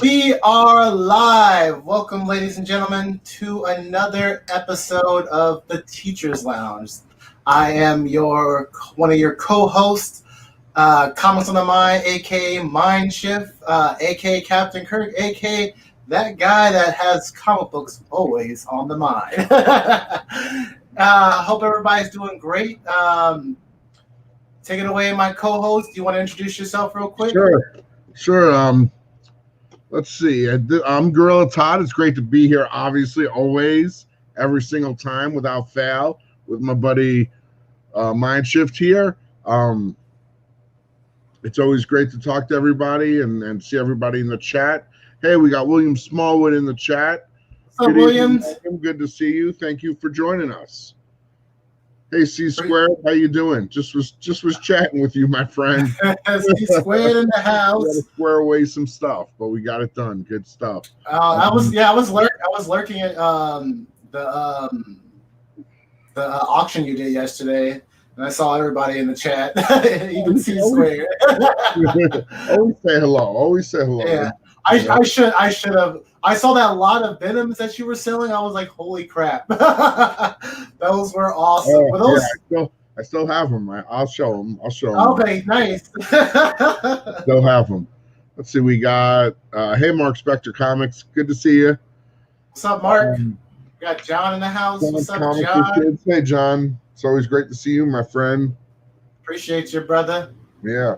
We are live. Welcome, ladies and gentlemen, to another episode of the Teacher's Lounge. I am one of your co-hosts, Comics on the Mind, aka Mynd Shift, aka Captain Kirk, aka that guy that has comic books always on the mind. Hope everybody's doing great. Take it away, my co-host. Do you want to introduce yourself real quick? Sure. Let's see. I'm Gorilla Todd. It's great to be here, obviously, always, every single time, without fail, with my buddy Mynd Shift here. It's always great to talk to everybody and see everybody in the chat. Hey, we got William Smallwood in the chat. What's up, Williams? Good to see you. Thank you for joining us. Hey, C Squared, how you doing? Just was chatting with you, my friend. C Squared in the house. We got to square away some stuff, but we got it done. Good stuff. I was lurking at the auction you did yesterday, and I saw everybody in the chat. Even C Squared. Always say hello. Yeah, I should have. I saw that lot of Venoms that you were selling. I was like, holy crap. Those were awesome. Were those... Yeah, I still have them. I'll show them. Okay, nice. Still have them. Let's see. We got, hey, Mark Spector Comics. Good to see you. What's up, Mark? We got John in the house. What's up, John? Hey, John. It's always great to see you, my friend. Appreciate you, brother. Yeah.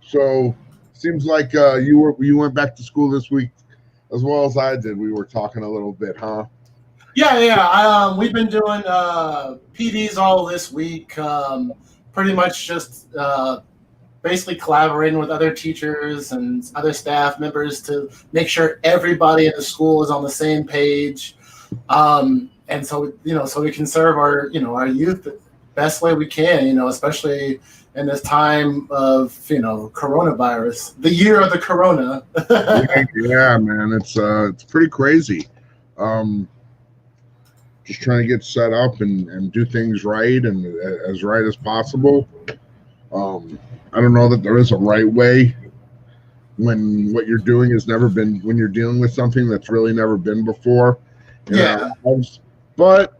So, seems like you went back to school this week as well as I did. We were talking a little bit, huh? Yeah. We've been doing PDs all this week. Pretty much just basically collaborating with other teachers and other staff members to make sure everybody in the school is on the same page. And so we can serve our youth the best way we can, especially in this time of, coronavirus, the year of the corona. Yeah, man, it's pretty crazy. Just trying to get set up and do things right and as right as possible. I don't know that there is a right way when what you're doing has never been, when you're dealing with something that's really never been before. Yeah. But,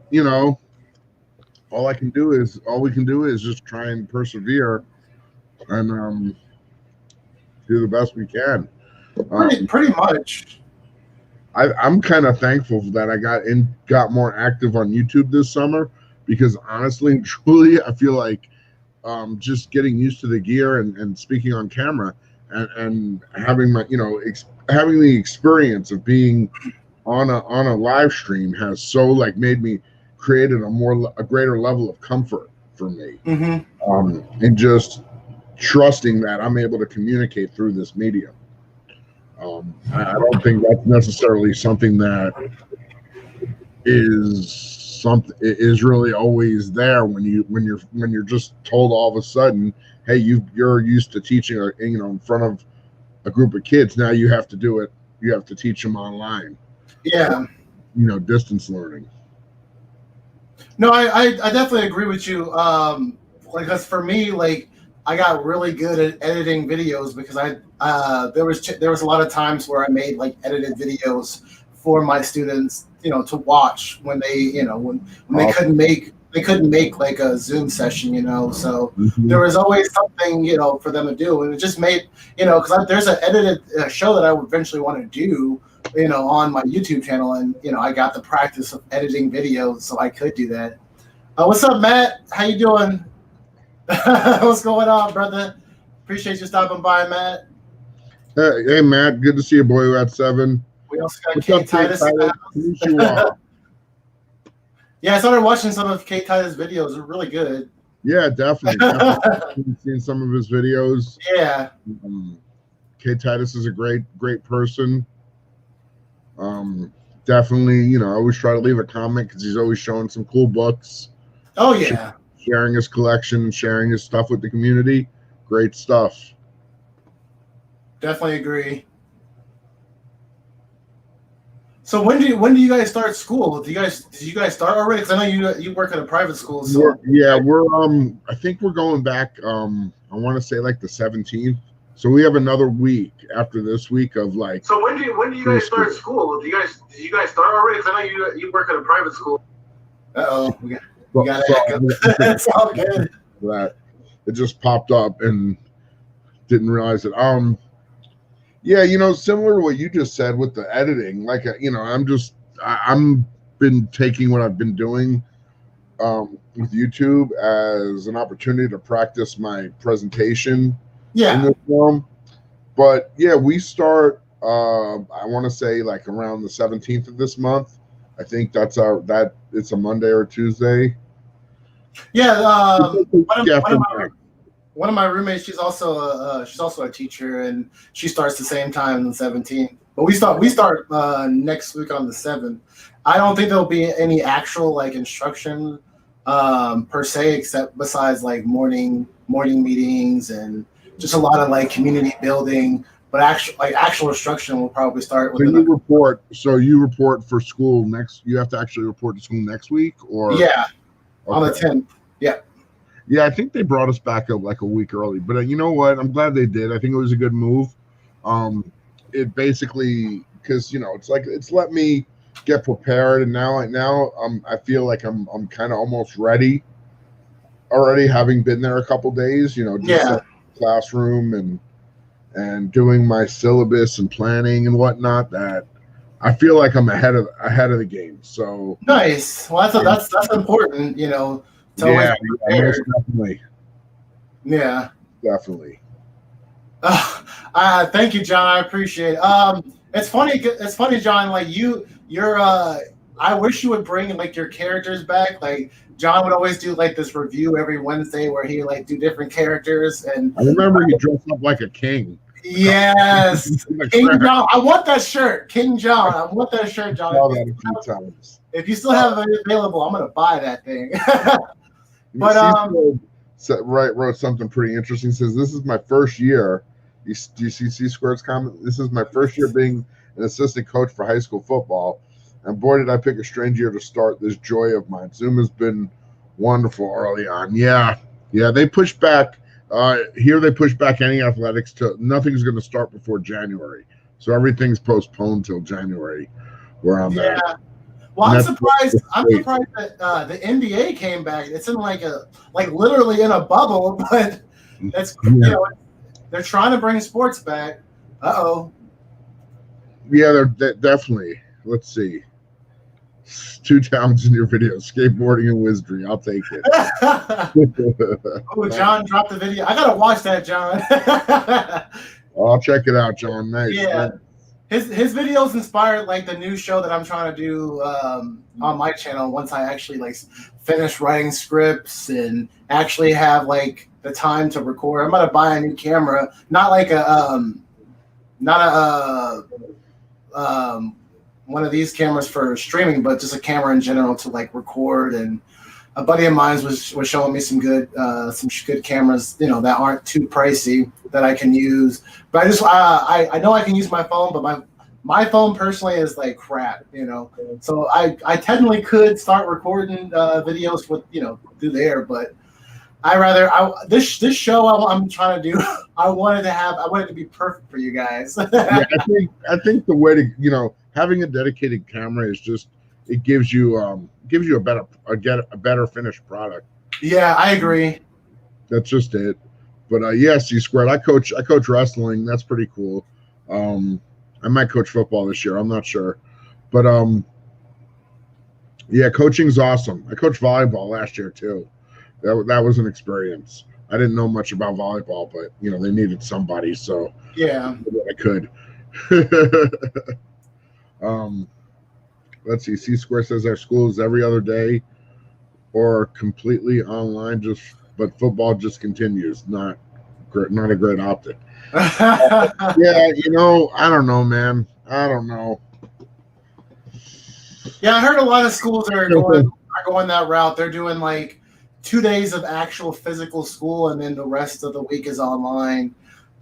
all we can do is just try and persevere and do the best we can. Pretty much. I'm kind of thankful that I got more active on YouTube this summer, because honestly and truly, I feel like just getting used to the gear and speaking on camera and having my having the experience of being on a live stream has made me created a greater level of comfort for me. Mm-hmm. And just trusting that I'm able to communicate through this medium. I don't think that's necessarily something that is really always there when you're just told all of a sudden, hey, you're used to teaching in front of a group of kids. Now you have to do it. You have to teach them online. Yeah. Distance learning. No, I definitely agree with you. Because for me, I got really good at editing videos because there was a lot of times where I made edited videos for my students, to watch when they, when they couldn't make a Zoom session, so Mm-hmm. there was always something, for them to do. And it just made, because there's an edited show that I would eventually want to do, on my YouTube channel. And, I got the practice of editing videos, so I could do that. What's up, Matt? How you doing? What's going on, brother? Appreciate you stopping by, Matt. Hey, Matt. Good to see you, boy. We're at 7. We also got Kate Titus in the house. Yeah, I started watching some of Kate Titus' videos. They're really good. Yeah, definitely. Seen some of his videos. Yeah. Kate Titus is a great person. Definitely, I always try to leave a comment because he's always showing some cool books. Oh, yeah. Sharing his collection, sharing his stuff with the community. Great stuff. Definitely agree. So when do you guys start school? Did you guys start already? Because I know you work at a private school. So we're I think we're going back. I want to say the 17th. So we have another week after this week of like. So when do you guys start school? Did you guys start already? Because I know you work at a private school. We got it. It's all good. That it just popped up and didn't realize it. Yeah, similar to what you just said with the editing, like I'm been taking what I've been doing with YouTube as an opportunity to practice my presentation in this film. But yeah, we start I want to say like around the 17th of this month. I think it's a Monday or Tuesday. Yeah, one of my roommates, she's also a teacher, and she starts the same time on the 17th. But we start next week on the 7th. I don't think there'll be any actual like instruction per se, except besides like morning meetings and just a lot of like community building. But actual instruction will probably start. So you report for school next. You have to actually report to school next week, or on the 10th. Yeah. Yeah, I think they brought us back up like a week early, but you know what? I'm glad they did. I think it was a good move. It basically, because it's let me get prepared, and now I feel like I'm kind of almost ready already, having been there a couple days. Like classroom and doing my syllabus and planning and whatnot. That I feel like I'm ahead of the game. So nice. Well, that's important. Most definitely. Yeah, definitely. Thank you, John. I appreciate it. It's funny, John. Like you're. I wish you would bring like your characters back. Like John would always do like this review every Wednesday where he like do different characters. And I remember he dressed up like a king. Yes, King John. I want that shirt, King John. I want that shirt, John. If you still have it available, I'm gonna buy that thing. But wrote something pretty interesting. He says, "This is my first year." Do you see C-Squared's comment? "This is my first year being an assistant coach for high school football, and boy, did I pick a strange year to start this joy of mine. Zoom has been wonderful early on." Yeah, they pushed back. Here they push back any athletics to nothing's going to start before January, so everything's postponed till January. Where I'm at. Well, I'm surprised that the NBA came back. It's in like literally in a bubble, but it's they're trying to bring sports back. Yeah, they're definitely. Let's see. 2 talents in your video: skateboarding and wizardry. I'll take it. Oh, John dropped the video. I gotta watch that, John. I'll check it out, John. Nice. Yeah. His videos inspired like the new show that I'm trying to do on my channel once I actually like finish writing scripts and actually have like the time to record. I'm gonna buy a new camera, not like one of these cameras for streaming, but just a camera in general to like record. And a buddy of mine was showing me some good cameras, that aren't too pricey that I can use. But I know I can use my phone, but my phone personally is like crap, So I technically could start recording videos with through there, but this show I'm trying to do. I wanted it to be perfect for you guys. Yeah, I think the way to having a dedicated camera is just it gives you a better finished product. Yeah, I agree. That's just it. But yeah, C-Squared. I coach wrestling. That's pretty cool. I might coach football this year. I'm not sure, but yeah, coaching's awesome. I coached volleyball last year too. That was an experience. I didn't know much about volleyball, but they needed somebody, so yeah, I could. Let's see. C-Square says our school is every other day or completely online, but football just continues. Not a great optic. Yeah, I don't know, man. I don't know. Yeah, I heard a lot of schools are going that route. They're doing like 2 days of actual physical school, and then the rest of the week is online.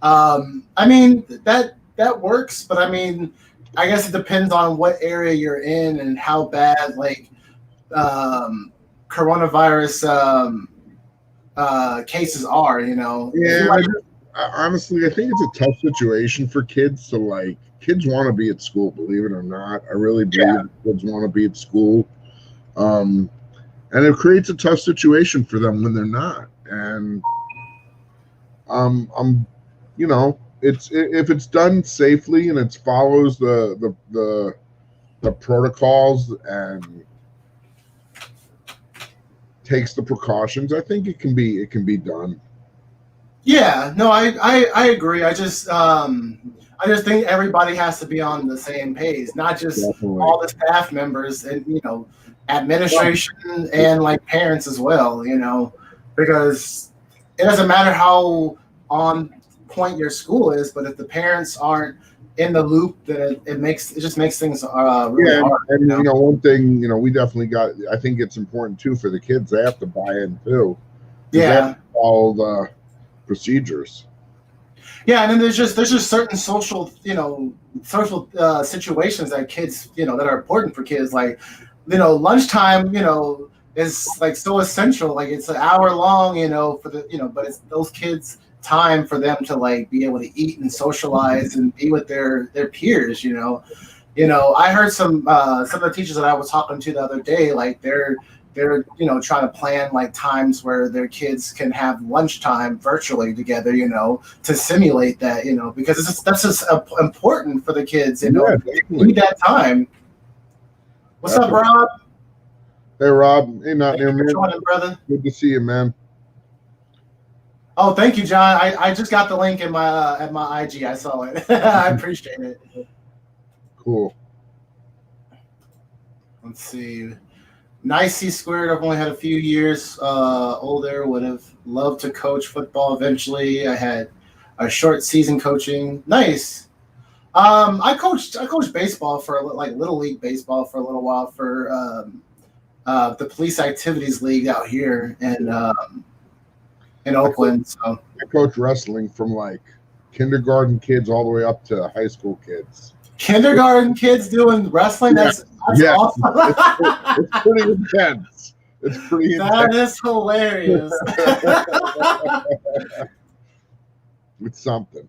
I mean that works, but I mean, I guess it depends on what area you're in and how bad like coronavirus cases are. Yeah, honestly, I think it's a tough situation for kids to like. Kids want to be at school, believe it or not. I really believe kids want to be at school, and it creates a tough situation for them when they're not. And I'm, you know, if it's done safely and it follows the protocols and takes the precautions, I think it can be done. Yeah, no, I agree. I just think everybody has to be on the same page, not just Definitely. all the staff members and administration and like parents as well. Because it doesn't matter how on point your school is, but if the parents aren't in the loop, then it just makes things really hard. And one thing we definitely got. I think it's important too for the kids. They have to buy in too. Yeah. All the procedures. Yeah, and then there's just certain social situations that kids that are important for kids, like lunchtime is like so essential, like it's an hour long for the but it's those kids time for them to like be able to eat and socialize and be with their peers. I heard some of the teachers that I was talking to the other day, like they're trying to plan like times where their kids can have lunchtime virtually together, to simulate that, because that's just important for the kids, They need that time. What's up, Rob? Hey, Rob. Hey, not near me. Joining, brother. Good to see you, man. Oh, thank you, John. I just got the link in my at my IG. I saw it. I appreciate it. Cool. Let's see. Nice C squared. I've only had a few years older. Would have loved to coach football eventually. I had a short season coaching. Nice. I coached baseball for like little league baseball for a little while for the police activities league out here in Oakland. So I coach wrestling from like kindergarten kids all the way up to high school kids. Kindergarten kids doing wrestling? That's awesome. It's pretty intense. It's pretty intense. That is hilarious. It's something.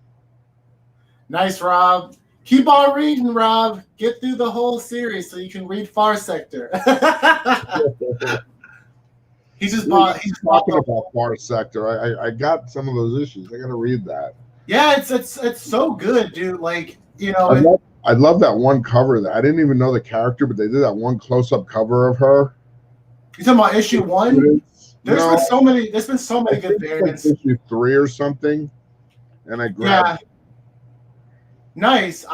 Nice, Rob. Keep on reading, Rob. Get through the whole series so you can read Far Sector. He's talking about Far Sector. I got some of those issues. I got to read that. Yeah, it's so good, dude. Like I love that one cover. That I didn't even know the character, but they did that one close-up cover of her. You talking about issue 1? There's been so many good variants. Like issue 3 or something, and I grabbed. Yeah. Nice.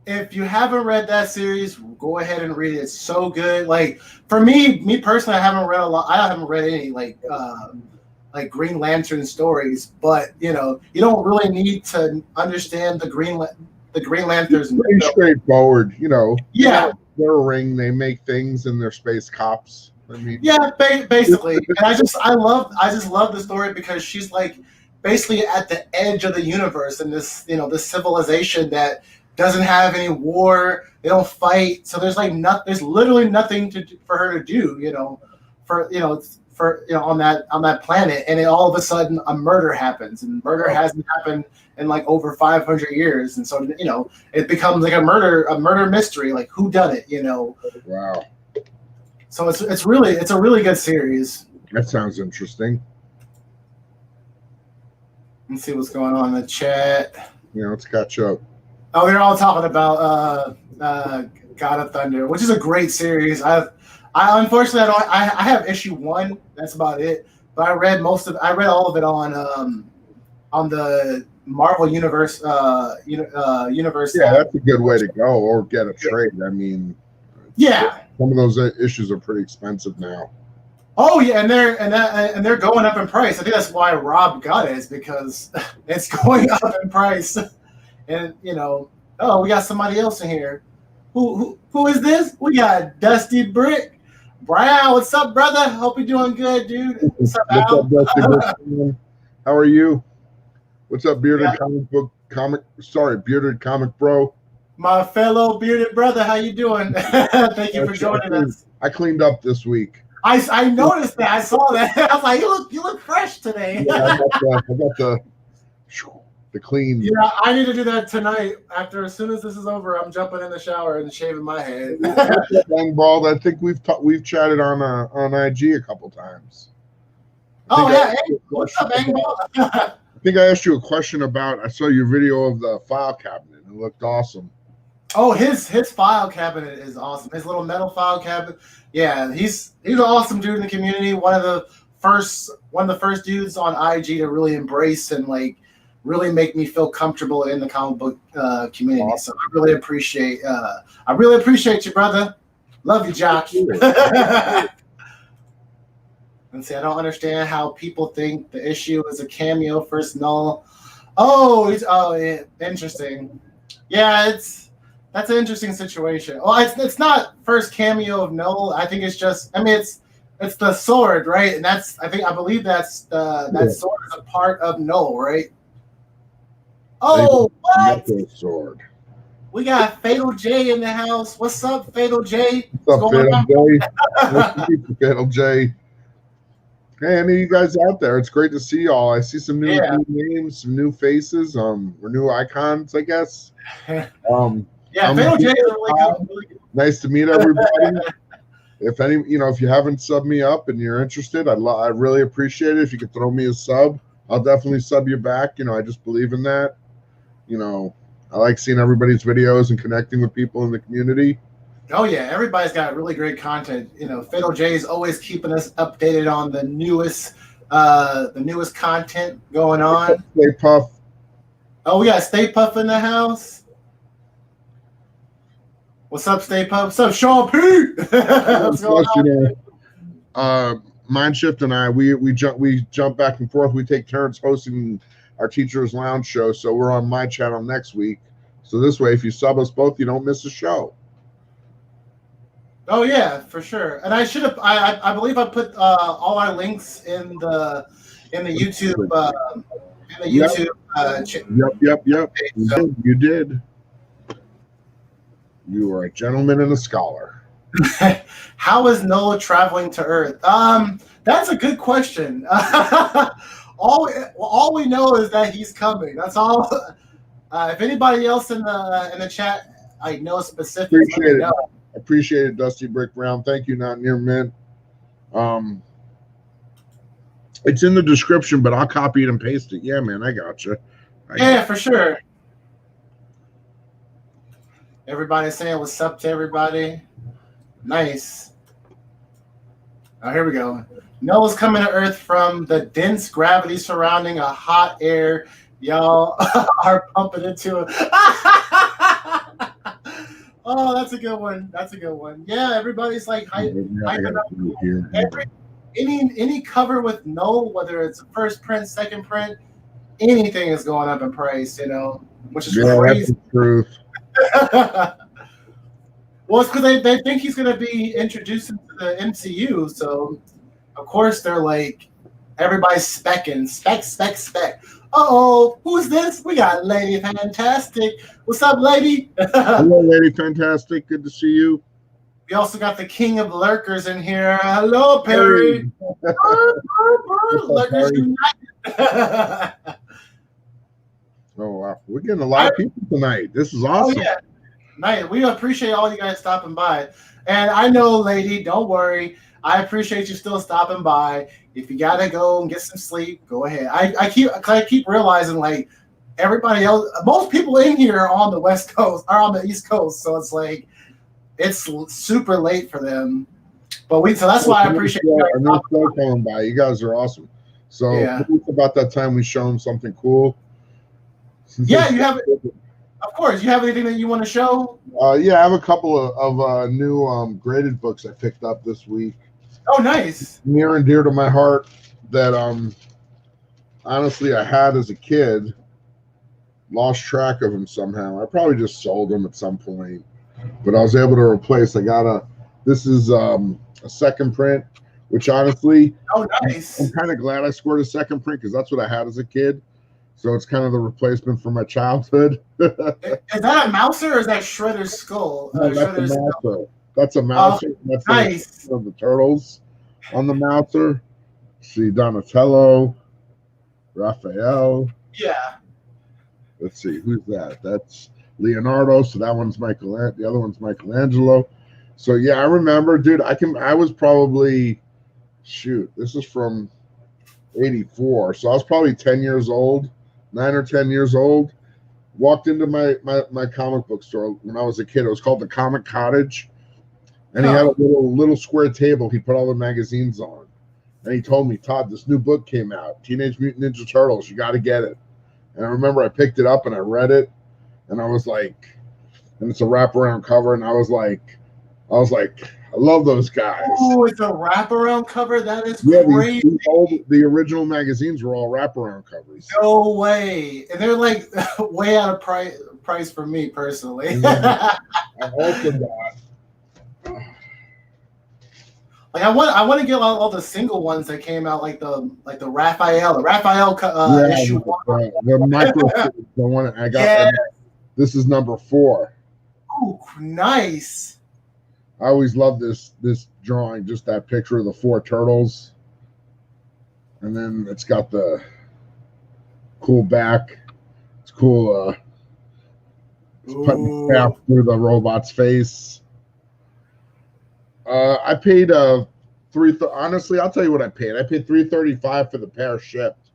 If you haven't read that series, go ahead and read it. It's so good. Like for me personally, I haven't read a lot. I haven't read any like Green Lantern stories, but you don't really need to understand the Green Lanterns. It's pretty straightforward, Yeah, they're a ring. They make things, and they're space cops. I mean, yeah, basically. And I just love the story because she's like basically at the edge of the universe in this this civilization that doesn't have any war. They don't fight, so there's there's literally nothing for her to do. On that planet, and then all of a sudden a murder happens, and murder hasn't happened in like over 500 years, and so it becomes like a murder mystery, like who done it, Wow. So it's a really good series. That sounds interesting. Let's see what's going on in the chat. Let's catch up. Oh, they're all talking about God of Thunder, which is a great series. I unfortunately I have issue 1. That's about it. But I read all of it on the Marvel Universe universe. Yeah, that's a good way to go, or get a trade. I mean, yeah, some of those issues are pretty expensive now. Oh yeah, and they're going up in price. I think that's why Rob got it, is because it's going up in price. And we got somebody else in here. Who is this? We got Dusty Brick. Brown, what's up, brother? Hope you're doing good, dude. What's up, Al? Dusty Brick? How are you? What's up, bearded bearded comic bro? My fellow bearded brother, how you doing? Thank you for joining us. I cleaned up this week. I noticed that. I saw that. I was like, you look fresh today. Yeah, I got the the clean. Yeah, I need to do that tonight. As soon as this is over, I'm jumping in the shower and shaving my head. Bang Bald, I think we've chatted on IG a couple times. Oh yeah, hey, what's up, Bang Ball? I think I asked you a question about. I saw your video of the file cabinet. It looked awesome. Oh, his file cabinet is awesome. His little metal file cabinet. Yeah, he's an awesome dude in the community. One of the first dudes on IG to really embrace and like really make me feel comfortable in the comic book community. Awesome. So I really appreciate you, brother. Love you, Josh. And see, I don't understand how people think the issue is a cameo first null. Yeah, interesting. Yeah, that's an interesting situation. Well, it's not first cameo of null. I think it's just. I mean, it's the sword, right? And I believe that sword is a part of null, right? Oh, what? Sword. We got Fatal J in the house. What's up, Fatal J? What's up, Fatal J? Fatal J. Hey, any of you guys out there? It's great to see y'all. I see some new names, some new faces, or new icons, I guess. Fatal J is really good. Nice to meet everybody. If you haven't subbed me up and you're interested, I'd really appreciate it if you could throw me a sub. I'll definitely sub you back. I just believe in that. I like seeing everybody's videos and connecting with people in the community. Oh yeah, everybody's got really great content. Fatal J is always keeping us updated on the newest content going on. Stay Puff. Oh, we got Stay Puff in the house. What's up, Stay Puff? What's up, Sean P? What's going on? Mind Shift and I, we jump back and forth. We take turns hosting our Teachers Lounge show, so we're on my channel next week. So this way, if you sub us both, you don't miss a show. Oh yeah, for sure. And I should have. I believe I put all our links in the YouTube Yep. So. You did. You are a gentleman and a scholar. How is Noah traveling to Earth? That's a good question. All we know is that he's coming. That's all. If anybody else in the chat, I know specifically. Appreciate it, Dusty Brick Brown. Thank you, Not Near Mint. It's in the description, but I'll copy it and paste it. Yeah, man, I got you. Yeah, for sure. Everybody's saying what's up to everybody. Nice. Oh, here we go. Noah's coming to Earth from the dense gravity surrounding a hot air. Y'all are pumping into it. Oh, that's a good one. Yeah, everybody's like hyping up. Any cover with null, whether it's first print, second print, anything is going up in price, which is crazy. That's the truth. Well, it's because they think he's going to be introduced into the MCU, so of course they're like, everybody's spec. Uh-oh, who's this? We got Lady Fantastic. What's up, Lady? Hello, Lady Fantastic. Good to see you. We also got the King of Lurkers in here. Hello, Perry. Hey. Lurkers United. Oh, wow. We're getting a lot of people tonight. This is awesome. Oh, yeah. Nice. We appreciate all you guys stopping by. And I know, Lady, don't worry. I appreciate you still stopping by. If you gotta go and get some sleep, go ahead. I keep realizing, like, everybody else, most people in here are on the West Coast, are on the East Coast, so it's like it's super late for them. So that's why I appreciate you guys coming by. You guys are awesome. So it's about that time we show them something cool. Yeah, you have it. Of course, you have anything that you want to show? Yeah, I have a couple of new graded books I picked up this week. Oh, nice. Near and dear to my heart that honestly I had as a kid. Lost track of them somehow. I probably just sold them at some point, but I was able to replace. This is a second print, which honestly, nice. I'm kind of glad I scored a second print because that's what I had as a kid. So it's kind of the replacement for my childhood. Is that a Mouser or is that Shredder's skull? No, that's a Mouser. That's a Mouser. That's nice. Of the turtles on the Mouser. See Donatello, Raphael. Yeah. Let's see, who's that? That's Leonardo. So that one's Michelangelo. The other one's Michelangelo. So yeah, I remember, dude. I was probably, shoot, this is from '84. So I was probably 10 years old, 9 or 10 years old. Walked into my comic book store when I was a kid. It was called the Comic Cottage, and he had a little square table he put all the magazines on. And he told me, Todd, this new book came out, Teenage Mutant Ninja Turtles. You got to get it. And I remember I picked it up and I read it, and I was like, and it's a wraparound cover, and I was like, I love those guys. Oh, it's a wraparound cover? That is crazy. The original magazines were all wraparound covers. No way. And they're like way out of price for me personally. I also got, like I want to get all the single ones that came out, like the Raphael issue one. The micro, the one I got. Yeah. This is number 4. Oh, nice. I always loved this drawing, just that picture of the 4 turtles. And then it's got the cool back. It's cool it's putting the staff through the robot's face. I paid honestly, I'll tell you what I paid. I paid $3.35 for the pair shipped.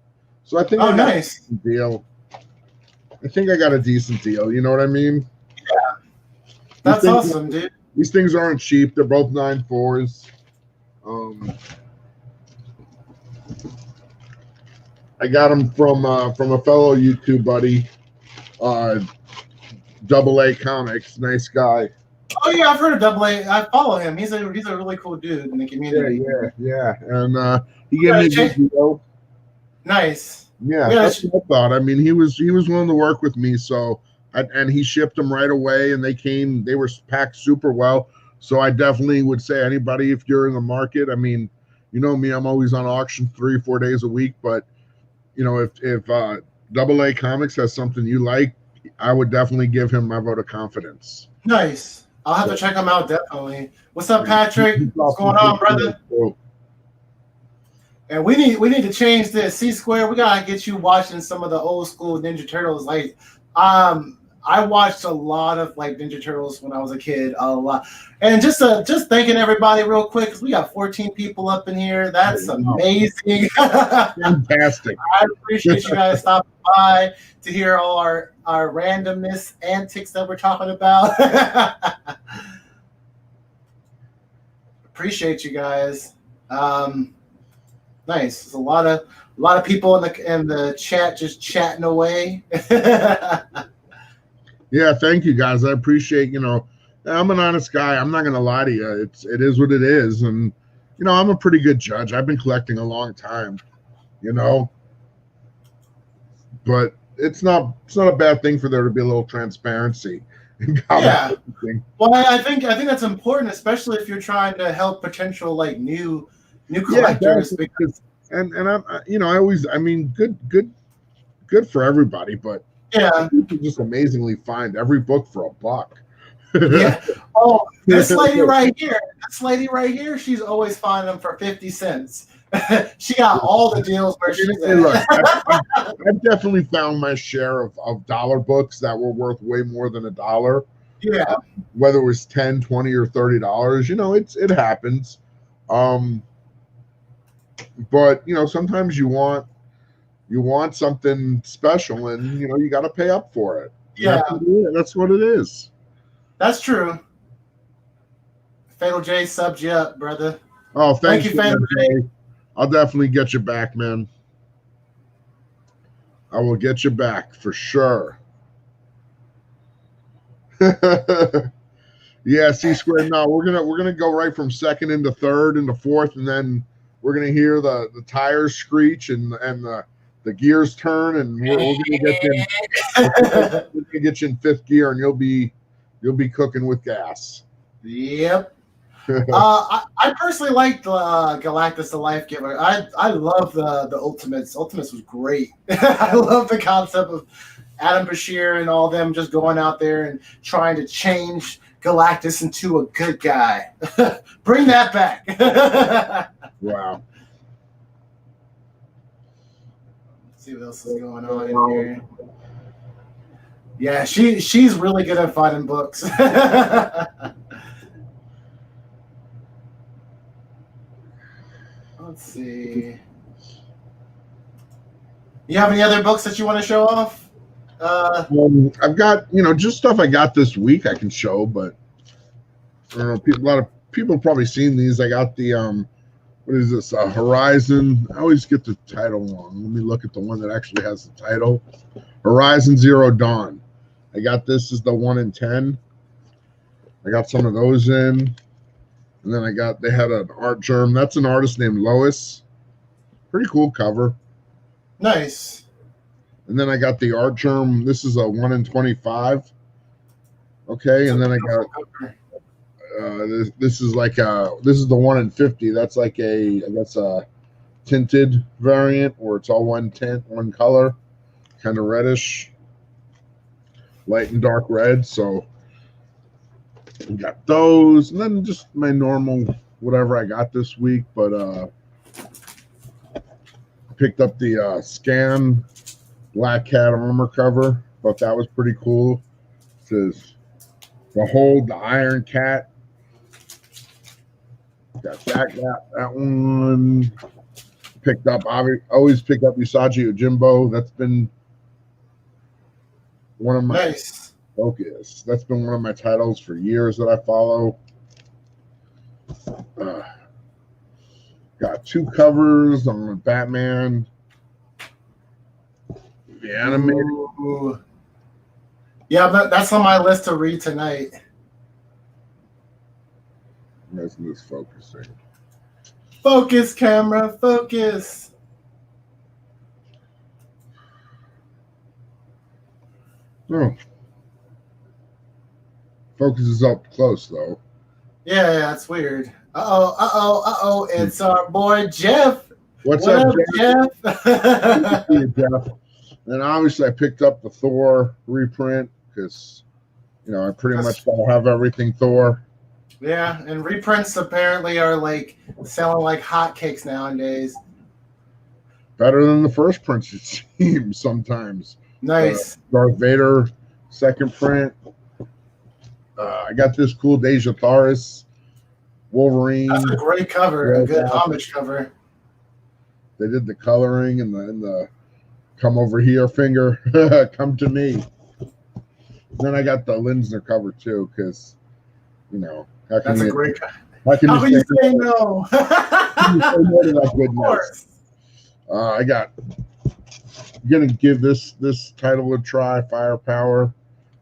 So I think I got nice. A decent deal. I think I got a decent deal, you know what I mean? Yeah. That's awesome, dude. These things aren't cheap. They're both 9.4s. I got them from a fellow YouTube buddy, AA Comics. Nice guy. Oh yeah, I've heard of AA. I follow him. He's a really cool dude in the community. Yeah. And he gave me a good deal. Nice. Yeah, that's what I thought. I mean, he was willing to work with me, so. And he shipped them right away, and they were packed super well. So I definitely would say anybody, if you're in the market, I mean, you know me, I'm always on auction 3 or 4 days a week. But you know, if AA Comics has something you like, I would definitely give him my vote of confidence. Nice. I'll have to check him out definitely. What's up, Patrick? What's going on, brother? And we need to change this. C-Square, we gotta get you watching some of the old school Ninja Turtles. Like, I watched a lot of like Ninja Turtles when I was a kid, a lot. And just thanking everybody real quick, because we got 14 people up in here. That's amazing. Fantastic. I appreciate you guys stopping by to hear all our randomness antics that we're talking about. Appreciate you guys. Nice. There's a lot of people in the chat just chatting away. Yeah, thank you guys. I appreciate, you know, I'm an honest guy. I'm not gonna lie to you. It is what it is. And you know, I'm a pretty good judge. I've been collecting a long time, you know. But it's not a bad thing for there to be a little transparency in comic booking. Well, I think that's important, especially if you're trying to help potential like new collectors. Yeah, because and I mean good for everybody, but yeah, you can just amazingly find every book for $1. Yeah. Oh, this lady right here, she's always finding them for 50 cents. She got all the deals where she's at. Look, I've definitely found my share of dollar books that were worth way more than $1. Yeah. Whether it was $10, $20, or $30, you know, it happens. But you know, sometimes you want something special, and you know, you got to pay up for it. Yeah, that's what it is. That's true. Fatal J subbed you up, brother. Oh, thank you, Fatal J. I'll definitely get you back, man. I will get you back for sure. Yeah, C-Square. No, we're gonna go right from second into third into fourth, and then we're gonna hear the tires screech and the gears turn, and we're gonna get you in fifth gear, and you'll be cooking with gas. Yep. I personally liked Galactus the Life Giver. I love the Ultimates. Ultimates was great. I love the concept of Adam Bashir and all them just going out there and trying to change Galactus into a good guy. Bring that back. Wow. see what else is going on in here. Yeah, she's really good at finding books. Let's see. You have any other books that you want to show off? I've got, just stuff I got this week I can show, but I don't know. A lot of people have probably seen these. I got the what is this? Horizon. I always get the title wrong. Let me look at the one that actually has the title. Horizon Zero Dawn. I got this as the 1 in 10. I got some of those in. And then they had an art germ. That's an artist named Lois. Pretty cool cover. Nice. And then I got the art germ. This is a 1 in 25. Okay, and then I got this is the 1 in 50. That's like I guess a tinted variant where it's all one tint, one color, kind of reddish, light and dark red. So I got those, and then just my normal whatever I got this week. But I picked up the Scan Black Cat armor cover. Thought that was pretty cool. It says Behold the Iron Cat. Got that one. Picked up. I always pick up Usagi Yojimbo. That's been one of my focus. That's been one of my titles for years that I follow. Got 2 covers on Batman. The animated. Ooh. Yeah, that's on my list to read tonight. Isn't this focusing? Focus, camera, focus. Oh. Focus is up close, though. Yeah, that's weird. Uh-oh. It's our boy, Jeff. What up, Jeff? Jeff? Jeff. And obviously, I picked up the Thor reprint because, I pretty much gotta have everything Thor. Yeah, and reprints apparently are like selling like hotcakes nowadays. Better than the first prints, it seems sometimes. Nice. Darth Vader second print. I got this cool Deja Tharis Wolverine. That's a great cover, a good homage cover. They did the coloring and the come over here finger, come to me. Then I got the Linsner cover too, because that's a great cover. How can you say no? How can you say no to that goodness? I'm gonna give this title a try. Firepower.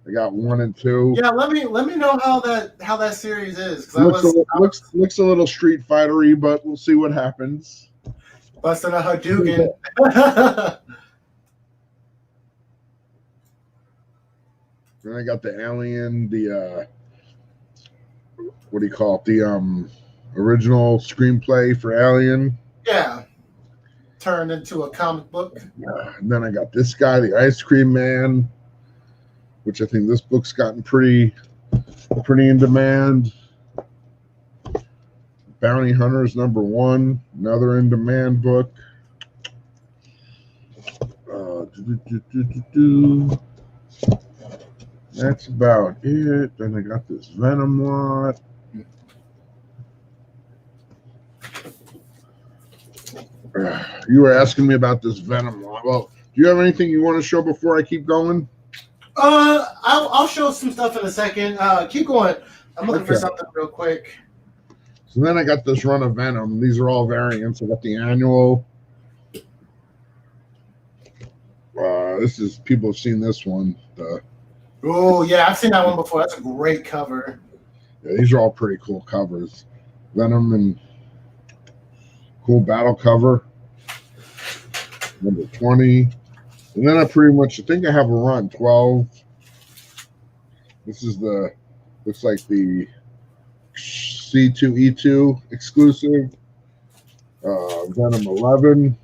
I got 1 and 2. Yeah, let me know how that series is. Looks a little Street Fightery, but we'll see what happens. Busting a Hadouken. Then I got the Alien, the what do you call it? The original screenplay for Alien. Yeah. Turned into a comic book. And then I got this guy, the Ice Cream Man, which I think this book's gotten pretty in demand. Bounty Hunters #1, another in demand book. That's about it. Then I got this Venom lot. You were asking me about this Venom lot. Well, do you have anything you want to show before I keep going? I'll show some stuff in a second. Keep going. I'm looking for something real quick. So then I got this run of Venom. These are all variants. I got the annual. This is, people have seen this one. Oh yeah, I've seen that one before. That's a great cover. Yeah, these are all pretty cool covers. Venom and cool battle cover. #20. And then I think I have a run 12. This is looks like the C2E2 exclusive. Venom 11.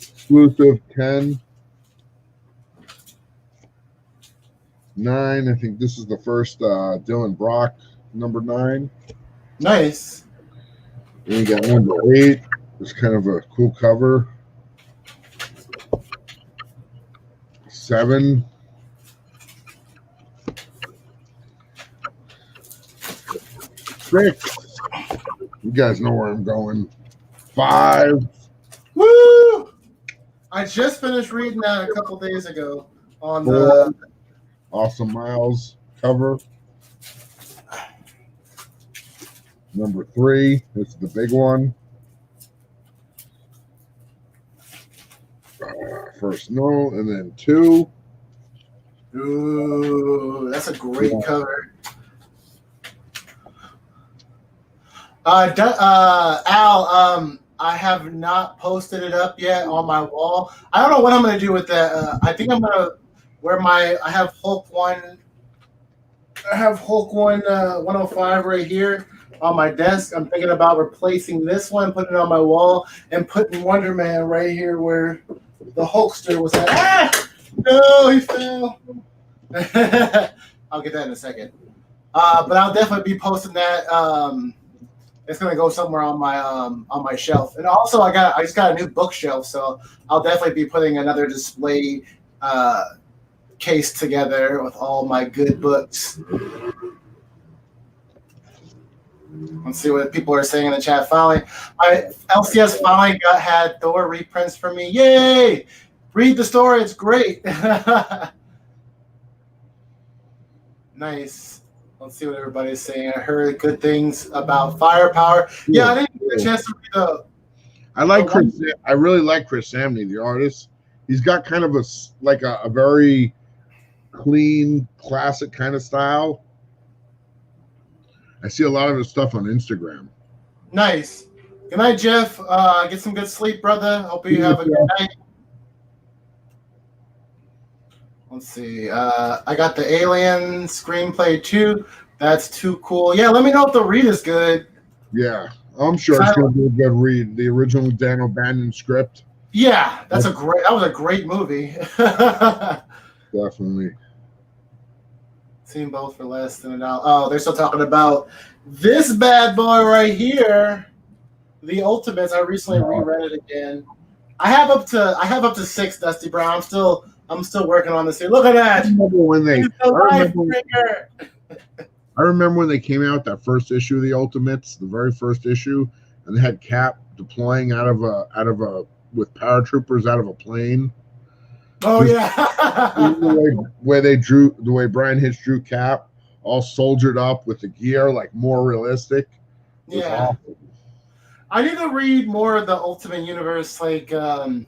Exclusive 10. 9. I think this is the first Dylan Brock #9. Nice. Then you got #8. It's kind of a cool cover. 7. 6. You guys know where I'm going. 5. Woo! I just finished reading that a couple days ago on 4. the. Awesome Miles cover. Number 3. This is the big one. First note, and then 2. Ooh, that's a great cover. Al, I have not posted it up yet on my wall. I don't know what I'm gonna do with that. I think I'm gonna wear I have Hulk 1. I have Hulk 105 right here on my desk. I'm thinking about replacing this one, putting it on my wall, and putting Wonder Man right here where the Hulkster was at. Ah! No, he fell. I'll get that in a second. But I'll definitely be posting that. It's gonna go somewhere on my shelf. And also, I just got a new bookshelf, so I'll definitely be putting another display case together with all my good books. Let's see what people are saying in the chat. Finally, my LCS finally had Thor reprints for me. Yay! Read the story; it's great. Nice. Let's see what everybody's saying. I heard good things about Firepower. Yeah, I didn't get a chance to read the. I really like Chris Samney, the artist. He's got kind of a very clean, classic kind of style. I see a lot of his stuff on Instagram. Nice. Good night, Jeff. Get some good sleep, brother. Hope you have a good night. Let's see. I got the Alien screenplay too. That's too cool. Yeah, let me know if the read is good. Yeah, I'm sure it's going to be a good read. The original Dan O'Bannon script. Yeah, that was a great movie. Definitely. Seen both for less than $1. Oh, they're still talking about this bad boy right here, the Ultimates. I recently reread it again. I have up to 6, Dusty Brown. I'm still working on this here. Look at that. I remember when they came out, that first issue of the Ultimates, the very first issue, and they had Cap deploying with paratroopers out of a plane. Oh yeah. the way Brian Hitch drew Cap, all soldiered up with the gear, like more realistic. Yeah. Awesome. I need to read more of the Ultimate Universe. Like I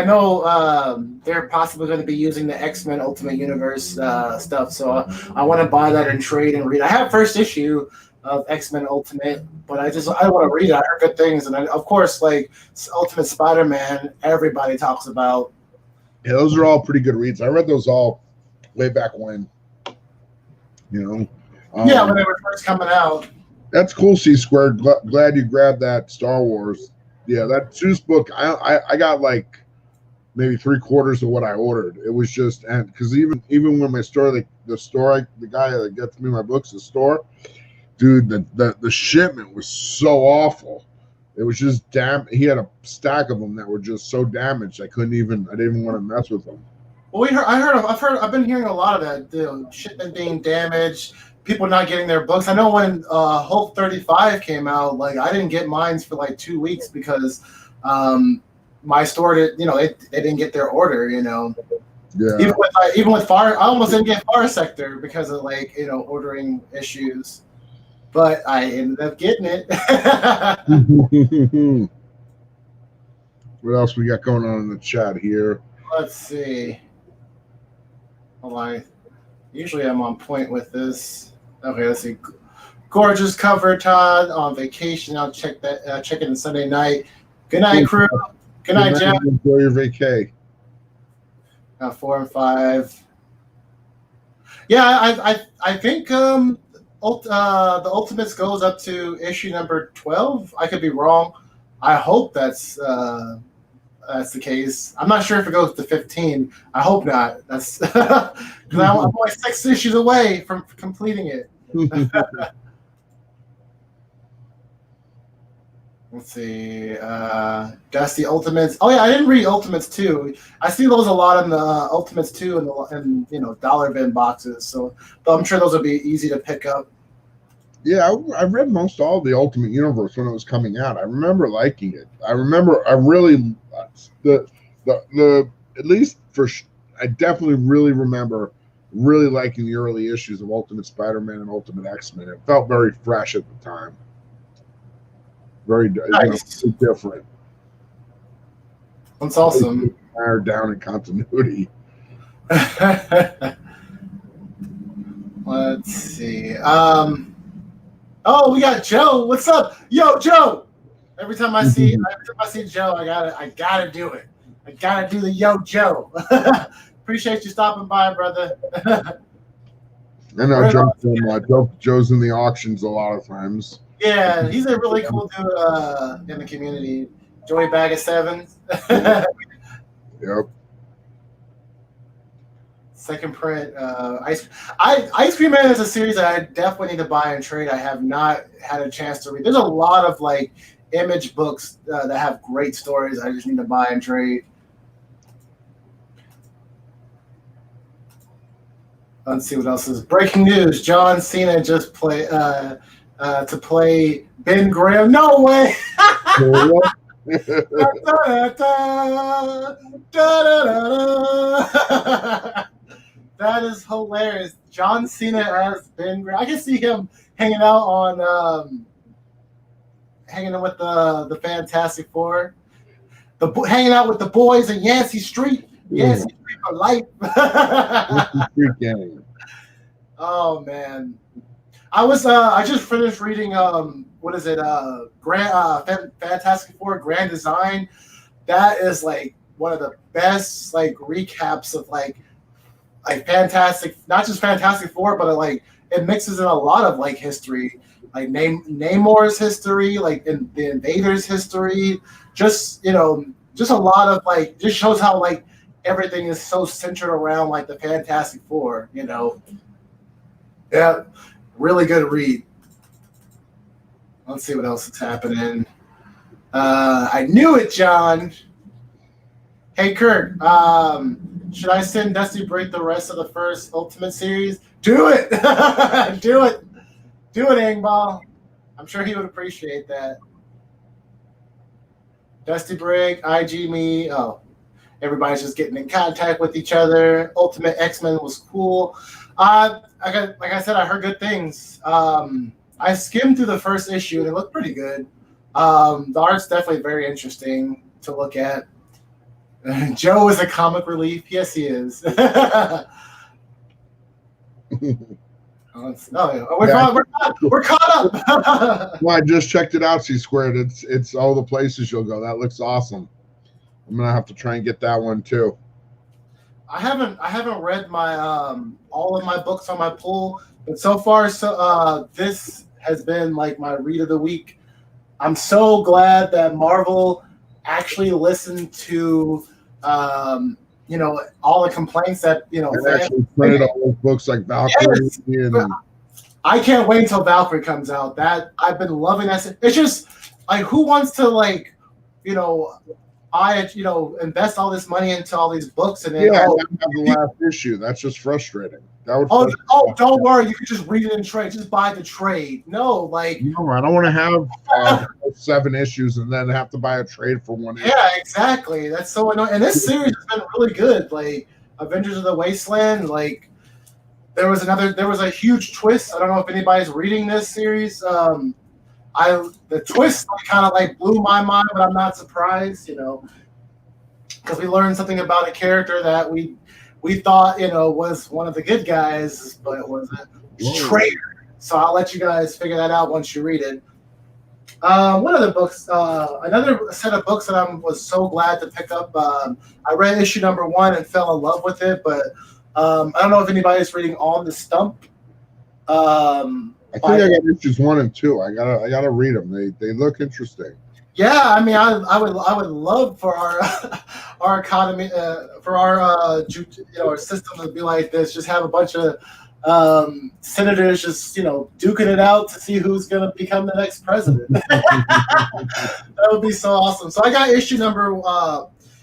know they're possibly going to be using the X-Men Ultimate Universe stuff, so I want to buy that and trade and read. I have first issue of X-Men Ultimate, but I want to read it. I heard good things, and of course, like Ultimate Spider-Man, everybody talks about. Yeah, those are all pretty good reads. I read those all way back when. You know. Yeah, when they were first coming out. That's cool, C-Squared. Glad you grabbed that Star Wars. Yeah, that Zeus book. I got like maybe 3/4 of what I ordered. It was just, and because even when my store, the guy that gets me my books, the store, dude, the shipment was so awful. It was just he had a stack of them that were just so damaged. I didn't even want to mess with them. Well, I've been hearing a lot of that. The shipment being damaged, people not getting their books. I know when Hulk 35 came out, like I didn't get mine for like 2 weeks because my store they didn't get their order. Yeah. Even with Far, I almost didn't get Far Sector because of ordering issues. But I ended up getting it. What else we got going on in the chat here? Let's see. Hold on. Usually I'm on point with this. Okay, let's see. Gorgeous cover, Todd. On vacation. I'll check that. Check it on Sunday night. Good night, crew. Good night, Jeff. Enjoy your vacay. 4 and 5. Yeah, I think the Ultimates goes up to issue number 12. I could be wrong. I hope that's the case. I'm not sure if it goes to 15. I hope not. That's because I'm only 6 issues away from completing it. Let's see. Dusty Ultimates. Oh yeah, I didn't read Ultimates 2. I see those a lot in the Ultimates 2 and dollar bin boxes. So I'm sure those would be easy to pick up. Yeah, I read most all of the Ultimate Universe when it was coming out. I remember liking it. I really the at least I definitely really remember really liking the early issues of Ultimate Spider-Man and Ultimate X-Men. It felt very fresh at the time. Very nice. Different. That's awesome. Down in continuity. Let's see. Oh, we got Joe. What's up, yo, Joe? Every time I see Joe, I gotta do it. I gotta do the yo, Joe. Appreciate you stopping by, brother. I know Joe's in the auctions a lot of times. Yeah, he's a really cool dude in the community. Joey Bag of Sevens. Yep. Second print. Ice Cream Man is a series that I definitely need to buy and trade. I have not had a chance to read. There's a lot of like Image books that have great stories. I just need to buy and trade. Let's see what else is breaking news. John Cena just play to play Ben Graham. No way. That is hilarious. John Cena as Ben Graham. I can see him hanging out with the Fantastic Four, hanging out with the boys in Yancey Street. Yancey Street for life. Oh man, I just finished reading Fantastic Four Grand Design. That is like one of the best like recaps of like Fantastic, not just Fantastic Four, but like it mixes in a lot of like history, like Namor's history, like in the Invaders' history. Just a lot of like just shows how like everything is so centered around like the Fantastic Four. Yeah, really good read. Let's see what else is happening. I knew it, John. Hey, Kurt. Should I send Dusty Break the rest of the first Ultimate series? Do it. Do it, Angball. I'm sure he would appreciate that. Dusty Break, IG me. Oh, everybody's just getting in contact with each other. Ultimate X-Men was cool. Like I said, I heard good things. I skimmed through the first issue and it looked pretty good. The art's definitely very interesting to look at. Joe is a comic relief. Yes, he is. We're caught up. Well, I just checked it out, C-Squared. It's all the places you'll go. That looks awesome. I'm gonna have to try and get that one too. I haven't read my all of my books on my pull, but so far this has been like my read of the week. I'm so glad that Marvel actually listened to all the complaints that and actually printed all those books like Valkyrie. Yes. I can't wait until Valkyrie comes out. That I've been loving that. It's just like who wants to invest all this money into all these books and then have the last issue. That's just frustrating. That would don't worry, you can just read it in trade. Just buy the trade. No, I don't want to have 7 issues and then have to buy a trade for one issue. Yeah, exactly. That's so annoying. And this series has been really good. Like Avengers of the Wasteland, like there was a huge twist. I don't know if anybody's reading this series. The twist kind of like blew my mind, but I'm not surprised, because we learned something about a character that we thought, was one of the good guys, but it wasn't. Traitor. So I'll let you guys figure that out once you read it. What other books? Another set of books that I was so glad to pick up. I read issue number 1 and fell in love with it, but I don't know if anybody's reading On the Stump. I think I got issues 1 and 2. I gotta read them. They look interesting. Yeah, I mean, I would love for our economy, for our system to be like this. Just have a bunch of senators just duking it out to see who's going to become the next president. That would be so awesome. So I got issue number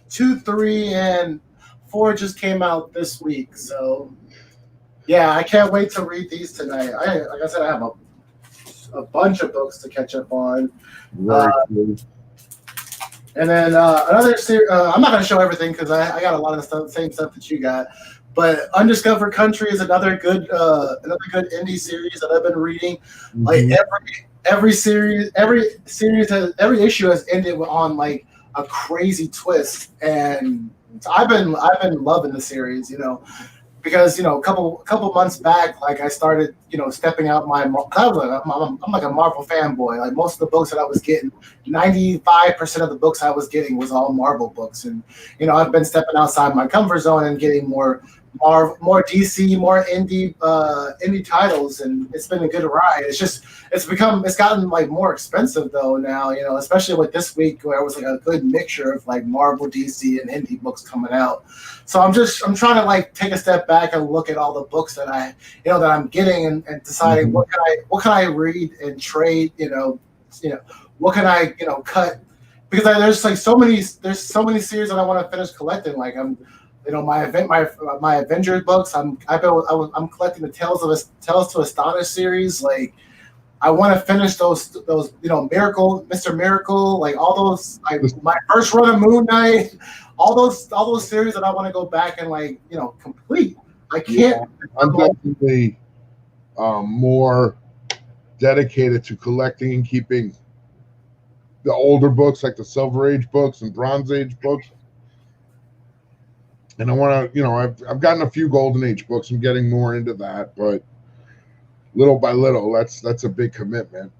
2, 3, and 4 just came out this week. So yeah, I can't wait to read these tonight. Like I said, I have a bunch of books to catch up on. Very cool. And then another series. I'm not going to show everything because I got a lot of the same stuff that you got. But Undiscovered Country is another good indie series that I've been reading. Mm-hmm. Like every issue has ended on like a crazy twist, and I've been loving the series, because a couple months back, like I started stepping out I'm like a Marvel fanboy. Like most of the books that I was getting, 95% of the books I was getting was all Marvel books, and I've been stepping outside my comfort zone and getting more DC, more indie titles, and it's been a good ride. It's gotten like more expensive though now, especially with this week where it was like a good mixture of like Marvel, DC, and indie books coming out. So I'm trying to like take a step back and look at all the books that that I'm getting and deciding what can I read and trade, what can I cut, because there's so many series that I want to finish collecting. Like my Avengers books. I'm collecting the Tales to Astonish series. Like I want to finish those Miracle, Mr. Miracle, like all those. Like my first run of Moon Knight, all those series that I want to go back and like complete. I can't. Yeah, I'm definitely more dedicated to collecting and keeping the older books, like the Silver Age books and Bronze Age books. And I want to, I've gotten a few Golden Age books. I'm getting more into that, but little by little, that's a big commitment.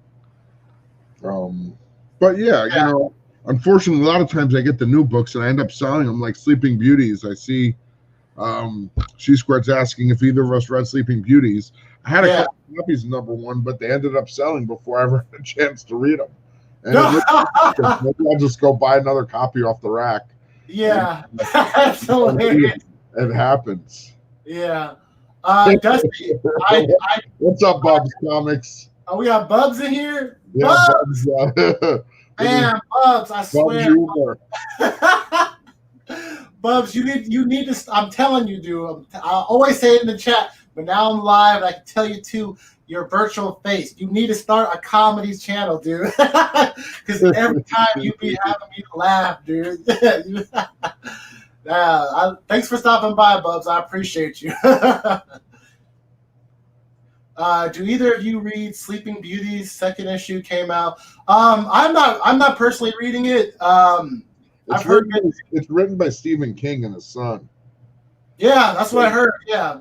But yeah, unfortunately, a lot of times I get the new books and I end up selling them, like Sleeping Beauties. I see She Squared's asking if either of us read Sleeping Beauties. I had a couple copies of number 1, but they ended up selling before I ever had a chance to read them. And maybe I'll just go buy another copy off the rack. Yeah, that's hilarious. It happens. Yeah. Dusty, what's up, Bubs Comics? Oh, we got Bubs in here? Yeah, Bubs! Man, Bubs, I swear. Bubs, you need to. I'm telling you, dude. I always say it in the chat, but now I'm live. I can tell you too. Your virtual face. You need to start a comedy channel, dude. Because every time you be having me laugh, dude. Thanks for stopping by, Bubs. I appreciate you. Do either of you read Sleeping Beauty's second issue came out? I'm not personally reading it. It's written by Stephen King and his son. Yeah, that's what I heard. Yeah,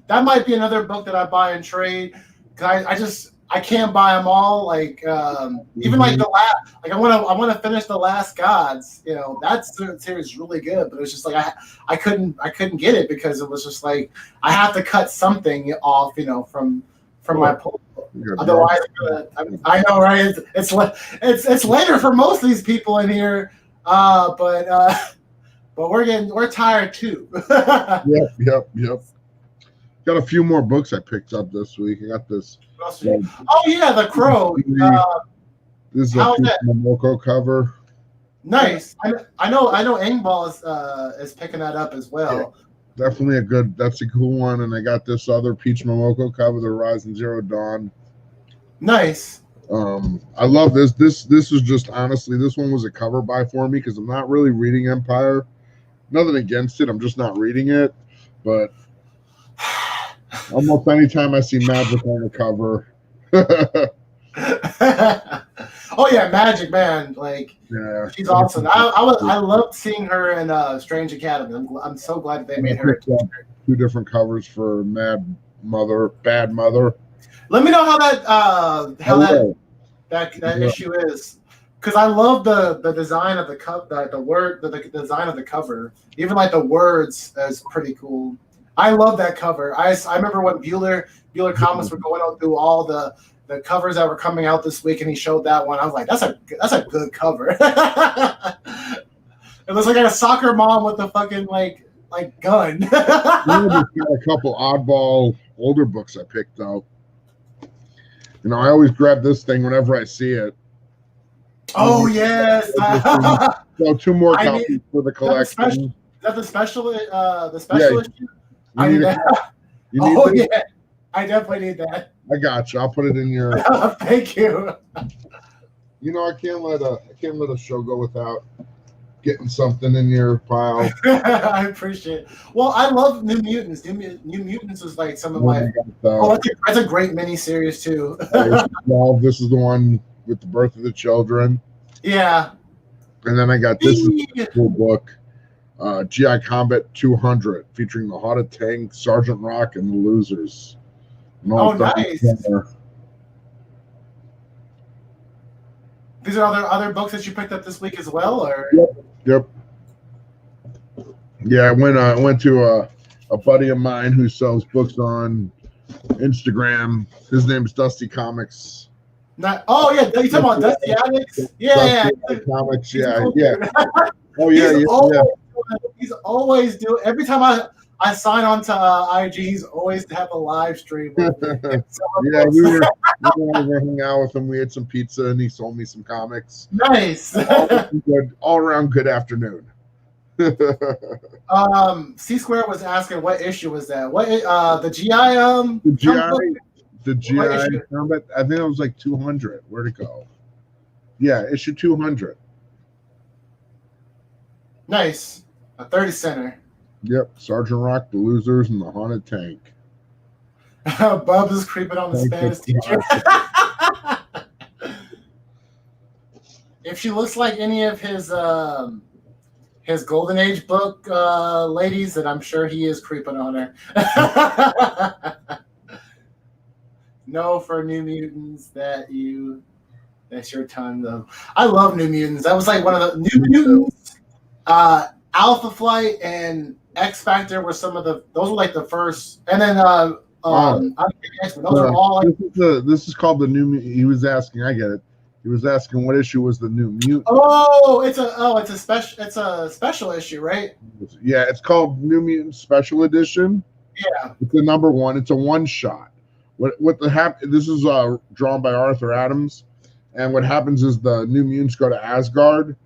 that might be another book that I buy and trade. I can't buy them all. Like even like the last, like I want to finish The Last Gods. That series is really good, but it's just like I couldn't get it because it was just like I have to cut something off, from my pull. Otherwise, I know, right? It's later for most of these people in here, but we're tired too. Yep. Got a few more books I picked up this week. I got this. Oh yeah, The Crow. This is a Momoko cover. Nice. I know. Engball is picking that up as well. Yeah, definitely that's a cool one. And I got this other Peach Momoko cover, The Horizon Zero Dawn. Nice. I love this. This is just honestly, this one was a cover buy for me because I'm not really reading Empire. Nothing against it. I'm just not reading it. But almost anytime I see Magic on the cover. Oh yeah, Magic, man. Like, she's awesome. I loved seeing her in Strange Academy. I'm so glad they made her. 2 different covers for Bad Mother. Let me know how that issue is, because I love the design of the cover, the design of the cover. Even like the words is pretty cool. I love that cover. I remember when Bueller Comics were going out through all the covers that were coming out this week, and he showed that one. I was like, that's a good cover. It looks like a soccer mom with a fucking like like gun. I just got a couple oddball older books I picked though. You know, I always grab this thing whenever I see it. Oh yes. So 2 more I copies need- for the collection. Is that the special issue? I need that. You need Oh this? yeah, I definitely need that. I got you. I'll put it in your. Thank you. You know, I can't let a show go without getting something in your pile. I appreciate it. Well, I love New Mutants. New Mutants is like some of my. Oh, that's a great mini series too. Well, this is the one with the birth of the children. Yeah. And then I got this is a cool book, GI Combat 200, featuring the Haunted Tank, Sergeant Rock, and the Losers. Oh, nice. These are other books that you picked up this week as well, or? Yep. Yeah, I went to a buddy of mine who sells books on Instagram. His name is Dusty Comics. Oh yeah, you talking about Dusty Alex? Yeah, Comics. Yeah. Oh yeah, He's always doing. Every time I sign on to IG, he's always have a live stream. Yeah, we were hanging out with him. We had some pizza, and he sold me some comics. Nice. All around good afternoon. C Square was asking what issue was that? What the GI the GI Combat? I think it was like 200. Where'd it go? Yeah, issue 200. Nice. A 30 center. Yep, Sergeant Rock, the Losers, and the Haunted Tank. Bubs is creeping on the Spanish teacher. If she looks like any of his Golden Age book ladies, then I'm sure he is creeping on her. No, for New Mutants, that's your ton though. I love New Mutants. That was like one of the New Mutants. Alpha Flight and X Factor were those were like the first, and then those are all like, this is called the New. He was asking. I get it. He was asking what issue was the New Mutant. Oh, it's a special issue, right? Yeah, it's called New Mutant Special Edition. Yeah, it's the number 1. It's a one shot. This is drawn by Arthur Adams, and what happens is the New Mutants go to Asgard,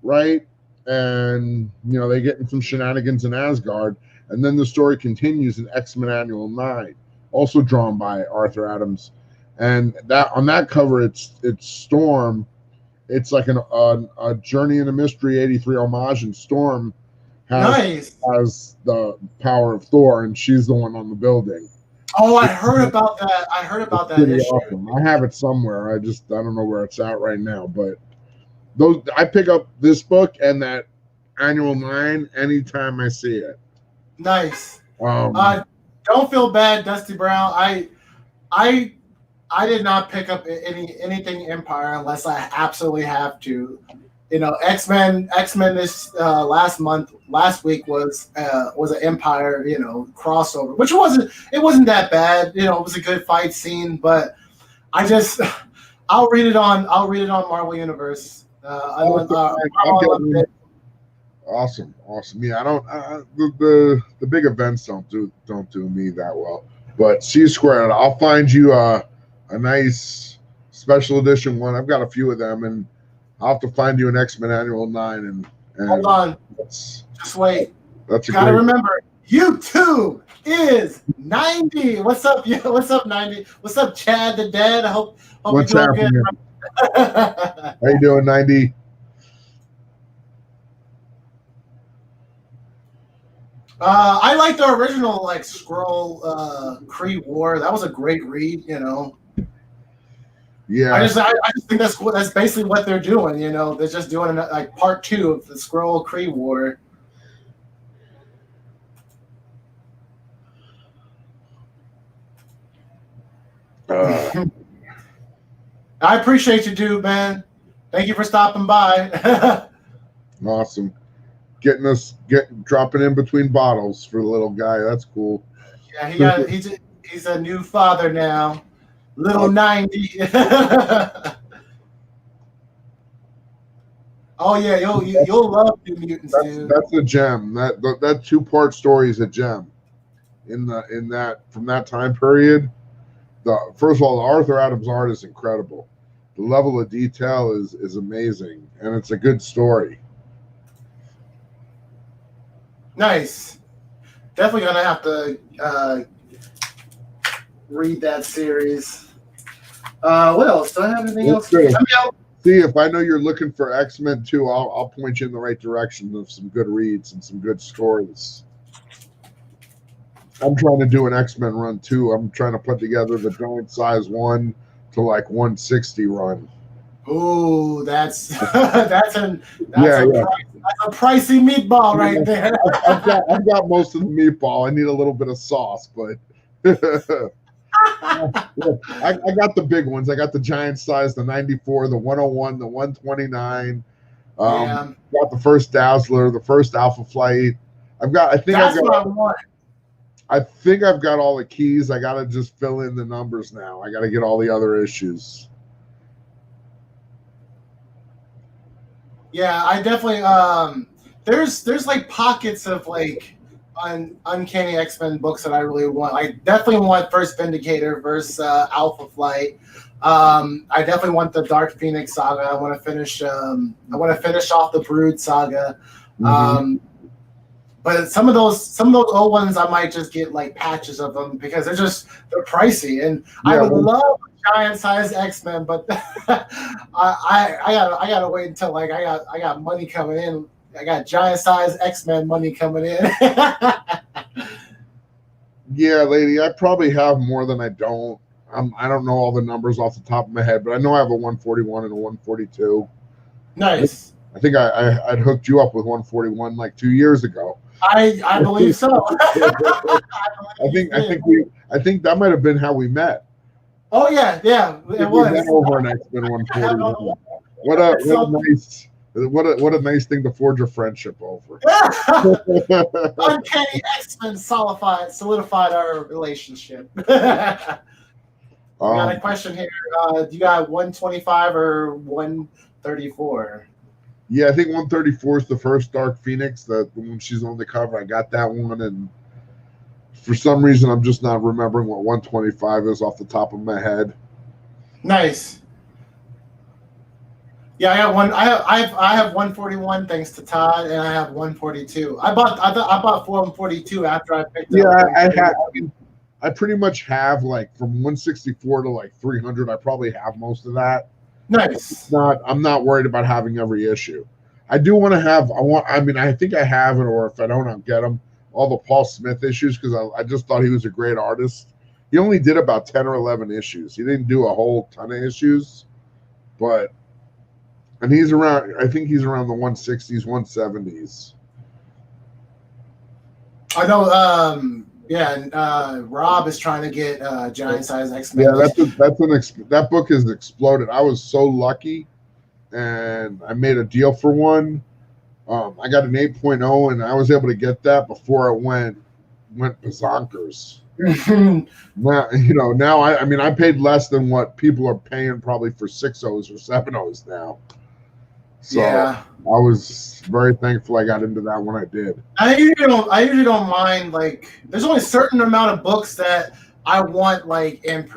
right? And they get in some shenanigans in Asgard, and then the story continues in X-Men Annual 9, also drawn by Arthur Adams. And that on that cover, it's Storm. It's like a Journey in a Mystery 83 homage, and Storm has the power of Thor, and she's the one on the building. Oh, I heard about that. I heard about that issue. Awesome. I have it somewhere. I don't know where it's at right now, but I pick up this book and that Annual 9 anytime I see it. Nice. Don't feel bad, Dusty Brown. I did not pick up anything Empire unless I absolutely have to. X-Men this last week was an Empire, crossover, which wasn't that bad. It was a good fight scene, but I'll read it on Marvel Universe. Awesome. Yeah, I don't the big events don't do me that well. But C Squared, I'll find you a nice special edition one. I've got a few of them, and I'll have to find you an X-Men Annual 9 and hold on. Just wait. That's you gotta remember, YouTube is 90. What's up? What's up, 90? What's up, Chad the Dad? I hope what's you're doing happening? Good. How you doing, 90? I like the original Skrull Kree War. That was a great read, Yeah. I just think that's basically what they're doing, They're just doing part 2 of the Skrull Kree War. I appreciate you, dude, man. Thank you for stopping by. Awesome. Dropping in between bottles for the little guy. That's cool. Yeah, he's a new father now. Little 90. Oh yeah, you'll love New Mutants, dude. That's a gem. That 2-part story is a gem. In that from that time period, first of all, the Arthur Adams art is incredible. The level of detail is amazing, and it's a good story. Nice. Definitely gonna have to read that series. What else? Do I have anything else? See, if I know you're looking for X-Men too, I'll point you in the right direction of some good reads and some good stories. I'm trying to do an X-Men run too. I'm trying to put together the giant size 1 to like 160 run. Ooh, that's a pricey meatball right there. I've got most of the meatball. I need a little bit of sauce, but I got the big ones. I got the giant size, the 94, the 101, the 129. Got the first Dazzler, the first Alpha Flight. I think I've got all the keys. I got to just fill in the numbers now. I got to get all the other issues. Yeah, I definitely there's like pockets of like uncanny X-Men books that I really want. I definitely want first Vindicator versus Alpha Flight. I definitely want the Dark Phoenix saga. I want to finish off the Brood saga. But some of those old ones I might just get like patches of them because they're pricey, and I would love a giant size X-Men, but I gotta wait until like I got money coming in. I got giant size X-Men money coming in. Yeah, lady, I probably have more than I don't. I don't know all the numbers off the top of my head, but I know I have a 141 and a 142. Nice. I think I'd hooked you up with 141 like 2 years ago. I believe so. I think that might have been how we met. Oh yeah, it was. We met over an X-Men 141. What a nice thing to forge a friendship over. Uncanny X-Men solidified our relationship. Got a question here. Do you got 125 or 134? Yeah, I think 134 is the first Dark Phoenix. When she's on the cover, I got that one, and for some reason, I'm just not remembering what 125 is off the top of my head. Nice. Yeah, I got one. I have 141 thanks to Todd, and I have 142. I bought 142 after I picked up. I pretty much have like from 164 to like 300. I probably have most of that. Nice. I'm not worried about having every issue. I do want to have. I think I have it, or if I don't, I'll get them. All the Paul Smith issues because I just thought he was a great artist. He only did about 10 or 11 issues. He didn't do a whole ton of issues, and he's around. I think he's around the 160s, 170s. I know. Rob is trying to get giant size X-Men. Yeah, that book has exploded. I was so lucky, and I made a deal for one. I got an 8.0, and I was able to get that before it went bazonkers. Now I paid less than what people are paying probably for 6.0s or 7.0s now. So yeah. I was very thankful I got into that when I did. I usually don't mind, like, there's only a certain amount of books that I want like in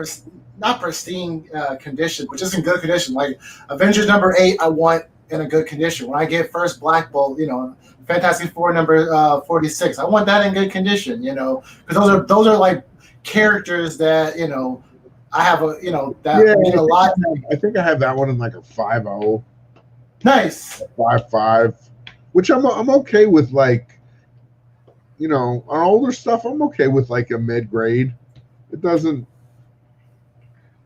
not pristine condition, but just in good condition. Like Avengers number 8, I want in a good condition. When I get first Black Bolt, Fantastic Four number 46, I want that in good condition, because those are like characters that I have that mean a lot. I think I have that one in like a 5.0. Nice. 5.5, which I'm okay with. Like, on older stuff, I'm okay with like a mid grade. It doesn't.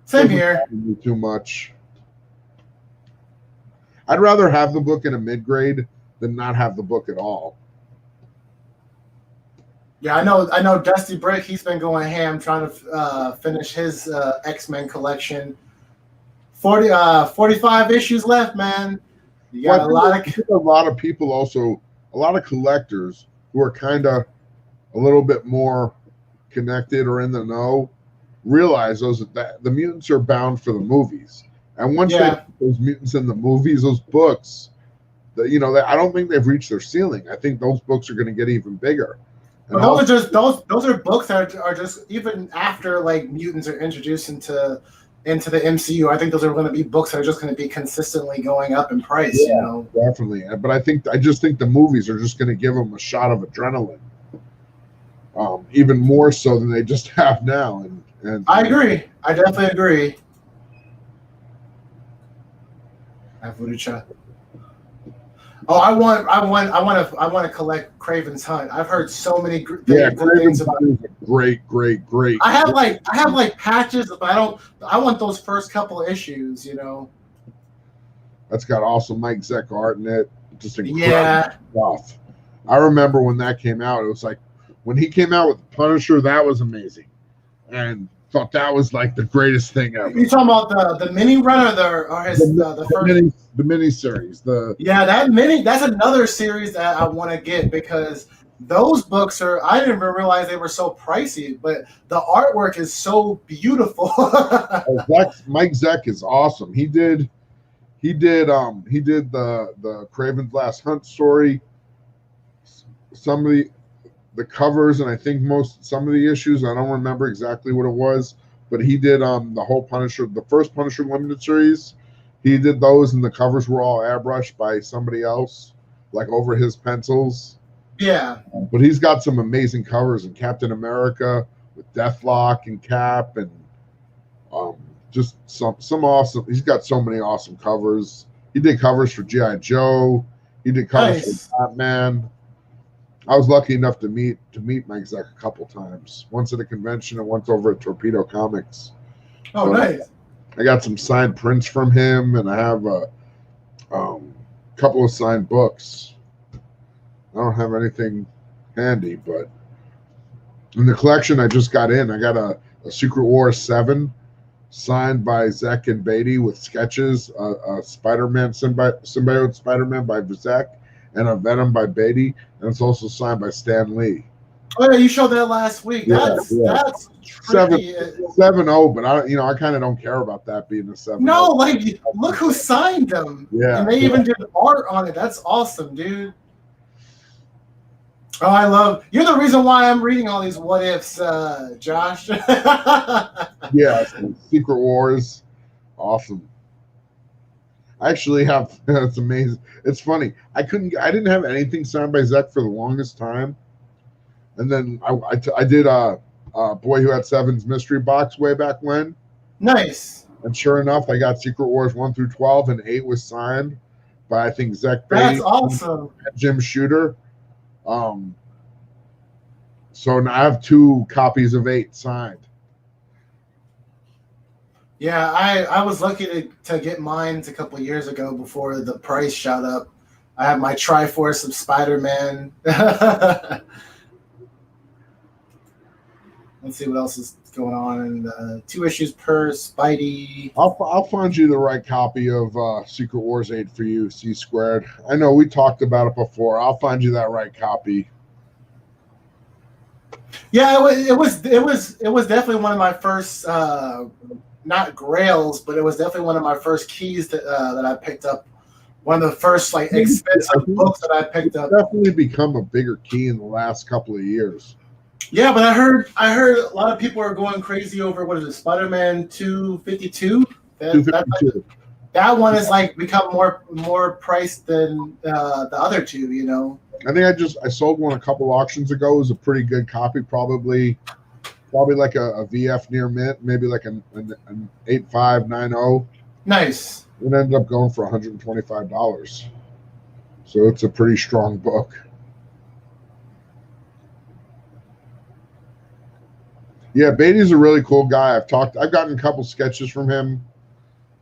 Same here. Too much. I'd rather have the book in a mid grade than not have the book at all. Yeah, I know. Dusty Brick, he's been going ham trying to finish his X-Men collection. 45 issues left, man. You got a lot of people also, a lot of collectors who are kind of a little bit more connected or in the know, realize that the mutants are bound for the movies. And once they put those mutants in the movies, those books, I don't think they've reached their ceiling. I think those books are going to get even bigger. And those are books that are just, even after like mutants are introduced into the MCU. I think those are going to be books that are just going to be consistently going up in price. Yeah, definitely. But I just think the movies are just going to give them a shot of adrenaline, even more so than they just have now. And I agree. I definitely agree. Oh, I want to collect Craven's Hunt. I've heard so many good things about it. Great. I have like patches, but I want those first couple of issues, That's got awesome Mike Zeck art in it. Just incredible stuff. I remember when that came out, it was like when he came out with Punisher, that was amazing. And thought that was like the greatest thing ever. You talking about the mini run the mini series? That's another series that I want to get, because those books I didn't even realize they were so pricey, but the artwork is so beautiful. Mike Zeck is awesome. He did the Craven's Last Hunt story, some of the covers, and I think some of the issues. I don't remember exactly what it was, but he did the whole Punisher, the first Punisher limited series. He did those, and the covers were all airbrushed by somebody else, like over his pencils. Yeah. But he's got some amazing covers in Captain America with Deathlock and Cap, and just some awesome. He's got so many awesome covers. He did covers for G.I. Joe. He did covers for Batman. I was lucky enough to meet Mike Zeck a couple times. Once at a convention and once over at Torpedo Comics. Oh, so nice. I got some signed prints from him, and I have a couple of signed books. I don't have anything handy, but in the collection I just got in, I got a Secret Wars 7 signed by Zeck and Beatty with sketches, a Spider-Man, Symbiote Spider-Man by Zeck, and a Venom by Beatty, and it's also signed by Stan Lee. Oh yeah, you showed that last week. That's tricky. 7-0, but I kind of don't care about that being a 7. No, like look who signed them. Yeah, and they even did art on it. That's awesome, dude. Oh, you're the reason why I'm reading all these what ifs, Josh. Yeah, Secret Wars, awesome. I actually have. It's amazing. It's funny. I didn't have anything signed by Zeck for the longest time, and then I did Boy Who Had Seven's mystery box way back when. Nice. And sure enough, I got Secret Wars 1 through 12, and 8 was signed by I think Zeck Beatty. That's awesome. And Jim Shooter. So now I have 2 copies of 8 signed. Yeah, I was lucky to get mine a couple of years ago before the price shot up. I have my Triforce of Spider-Man. Let's see what else is going on. And 2 issues per Spidey. I'll find you the right copy of Secret Wars 8 for you, C Squared. I know we talked about it before. I'll find you that right copy. Yeah, it was definitely one of my first. Not grails, but it was definitely one of my first keys that I picked up. One of the first expensive books that I picked up. Definitely become a bigger key in the last couple of years. Yeah, but I heard a lot of people are going crazy over what is it, Spider-Man 252? 252. That one is become more priced than the other 2. I think I sold one a couple auctions ago. It was a pretty good copy, probably like a VF near mint, maybe like an 8590. Nice. It ended up going for $125. So it's a pretty strong book. Yeah, Beatty's a really cool guy. I've gotten a couple sketches from him.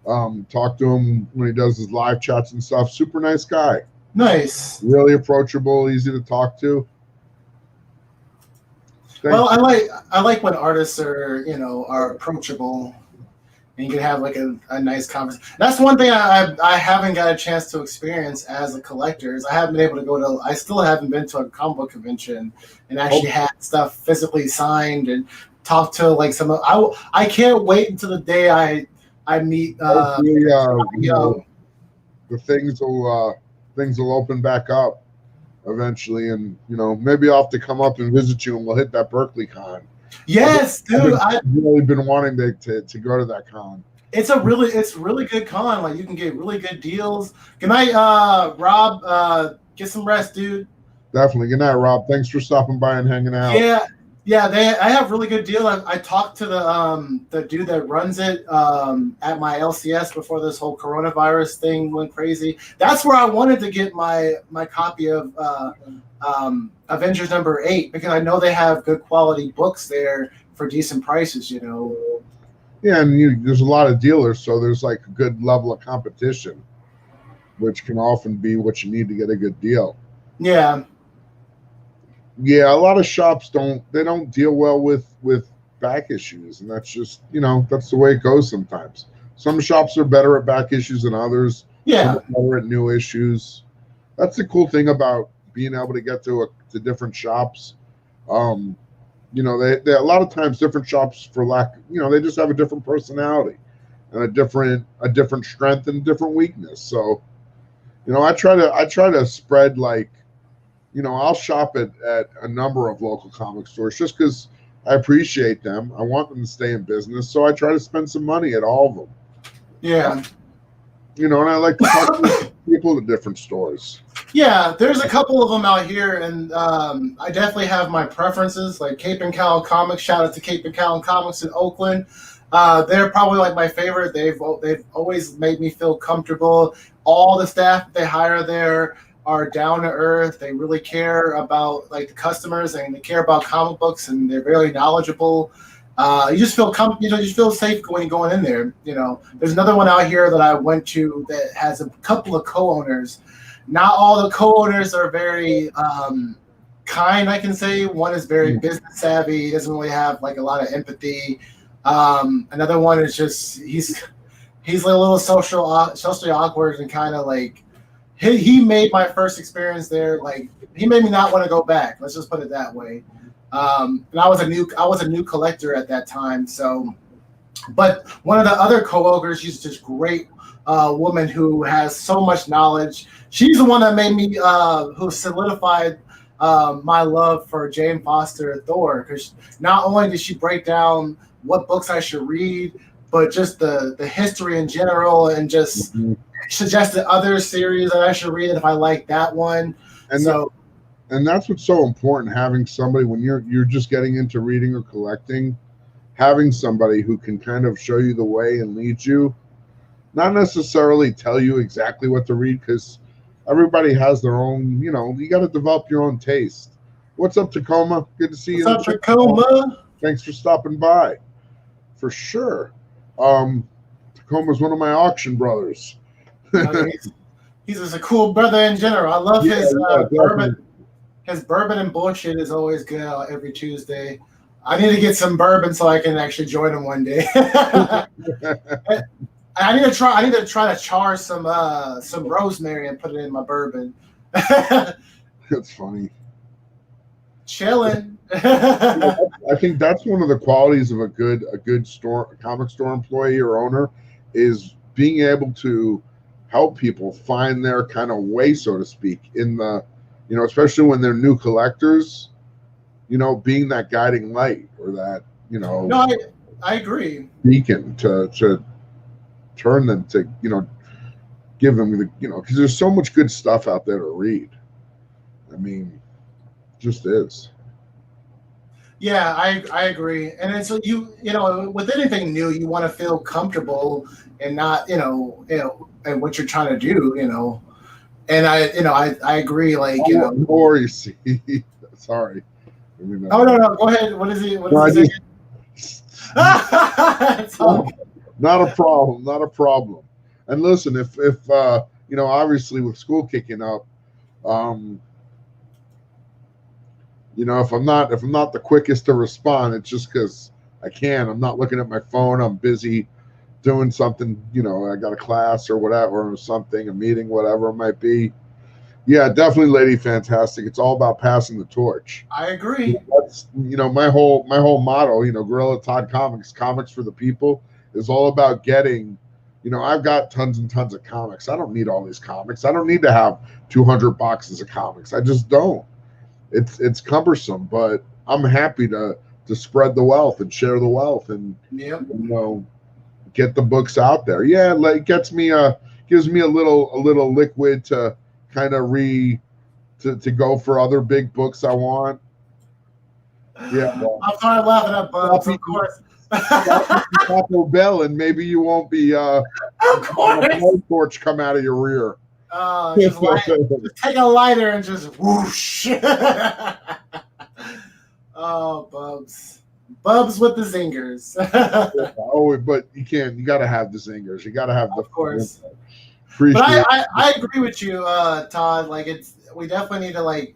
Talked to him when he does his live chats and stuff. Super nice guy. Nice. Really approachable, easy to talk to. Well, I like when artists are approachable, and you can have a nice conversation. That's one thing I haven't got a chance to experience as a collector. Is I still haven't been to a comic book convention and actually had stuff physically signed and talk to some. I can't wait until the day I meet. The things will things will open back up eventually, and maybe I'll have to come up and visit you, and we'll hit that Berkeley Con. Yes, dude. I've really been wanting to go to that con. It's really good con. Like, you can get really good deals. Good night, Rob. Get some rest, dude. Definitely. Good night, Rob. Thanks for stopping by and hanging out. Yeah. I have really good deal. I talked to the dude that runs it at my LCS before this whole coronavirus thing went crazy. That's where I wanted to get my copy of Avengers #8, because I know they have good quality books there for decent prices. Yeah, and there's a lot of dealers, so there's like a good level of competition, which can often be what you need to get a good deal. Yeah, a lot of shops don't deal well with back issues, and that's just that's the way it goes sometimes. Some shops are better at back issues than others. Yeah, some are better at new issues. That's the cool thing about being able to get to different shops. They a lot of times different shops, for lack, they just have a different personality and a different strength and different weakness. So, I try to spread, like, I'll shop at a number of local comic stores just because I appreciate them. I want them to stay in business, so I try to spend some money at all of them. Yeah. And I like to talk to people at different stores. Yeah, there's a couple of them out here, and I definitely have my preferences, like Komicz Comics. Shout out to Komicz Comics in Oakland. They're probably like my favorite. They've always made me feel comfortable. All the staff they hire there are down to earth. They really care about, like, the customers, and they care about comic books, and they're very knowledgeable. You just feel you just feel safe when you're going in there. There's another one out here that I went to that has a couple of co-owners. Not all the co-owners are very kind, I can say. One is very business savvy. He doesn't really have, like, a lot of empathy. Another one is just he's a little socially awkward, and kind of like he made my first experience there, like, he made me not want to go back. Let's just put it that way. And I was a new collector at that time. So, but one of the other co-owners, she's just great woman who has so much knowledge. She's the one that made me who solidified my love for Jane Foster Thor, because not only did she break down what books I should read, but just the history in general, and just suggested other series that I should read if I like that one. And that's what's so important, having somebody when you're just getting into reading or collecting, having somebody who can kind of show you the way and lead you, not necessarily tell you exactly what to read, because everybody has their own, you got to develop your own taste. What's up, Tacoma? Good to see you. What's up, Tacoma? Thanks for stopping by. For sure. Tacoma's one of my auction brothers. He's just a cool brother in general. I love his bourbon. His bourbon and bullshit is always good every Tuesday. I need to get some bourbon so I can actually join him one day. I need to try to char some rosemary and put it in my bourbon. That's funny. Chilling. I think that's one of the qualities of a good comic store employee or owner, is being able to help people find their kind of way, so to speak, in the, especially when they're new collectors, being that guiding light, or that, No, I agree. Beacon to turn them to, give them the, because there's so much good stuff out there to read. I mean, just is. Yeah, I agree. And then so with anything new, you want to feel comfortable and not, and what you're trying to do, And I agree. Like, or you see, sorry. Oh no, go ahead. What is he? What is he? Not a problem. Not a problem. And listen, if obviously with school kicking up, if I'm not the quickest to respond, it's just because I can. I'm not looking at my phone. I'm busy doing something. I got a class or whatever, or something, a meeting, whatever it might be. Yeah, definitely, Lady Fantastic. It's all about passing the torch. I agree. That's my whole motto. Gorilla Todd Comics for the people, is all about getting I've got tons and tons of comics. I don't need all these comics. I don't need to have 200 boxes of comics. I just don't. It's cumbersome, but I'm happy to spread the wealth and share the wealth and get the books out there. Yeah, like gives me a little liquid to kind of to go for other big books I want. Yeah, well, I'm sorry, laughing at Bubs, of course. Taco Bell, and maybe you won't be of course. a torch come out of your rear. Just take a lighter and just whoosh. Oh, Bubs with the zingers. But you got to have the zingers. You got to have the. Of course. But I agree with you, Todd. Like we definitely need to like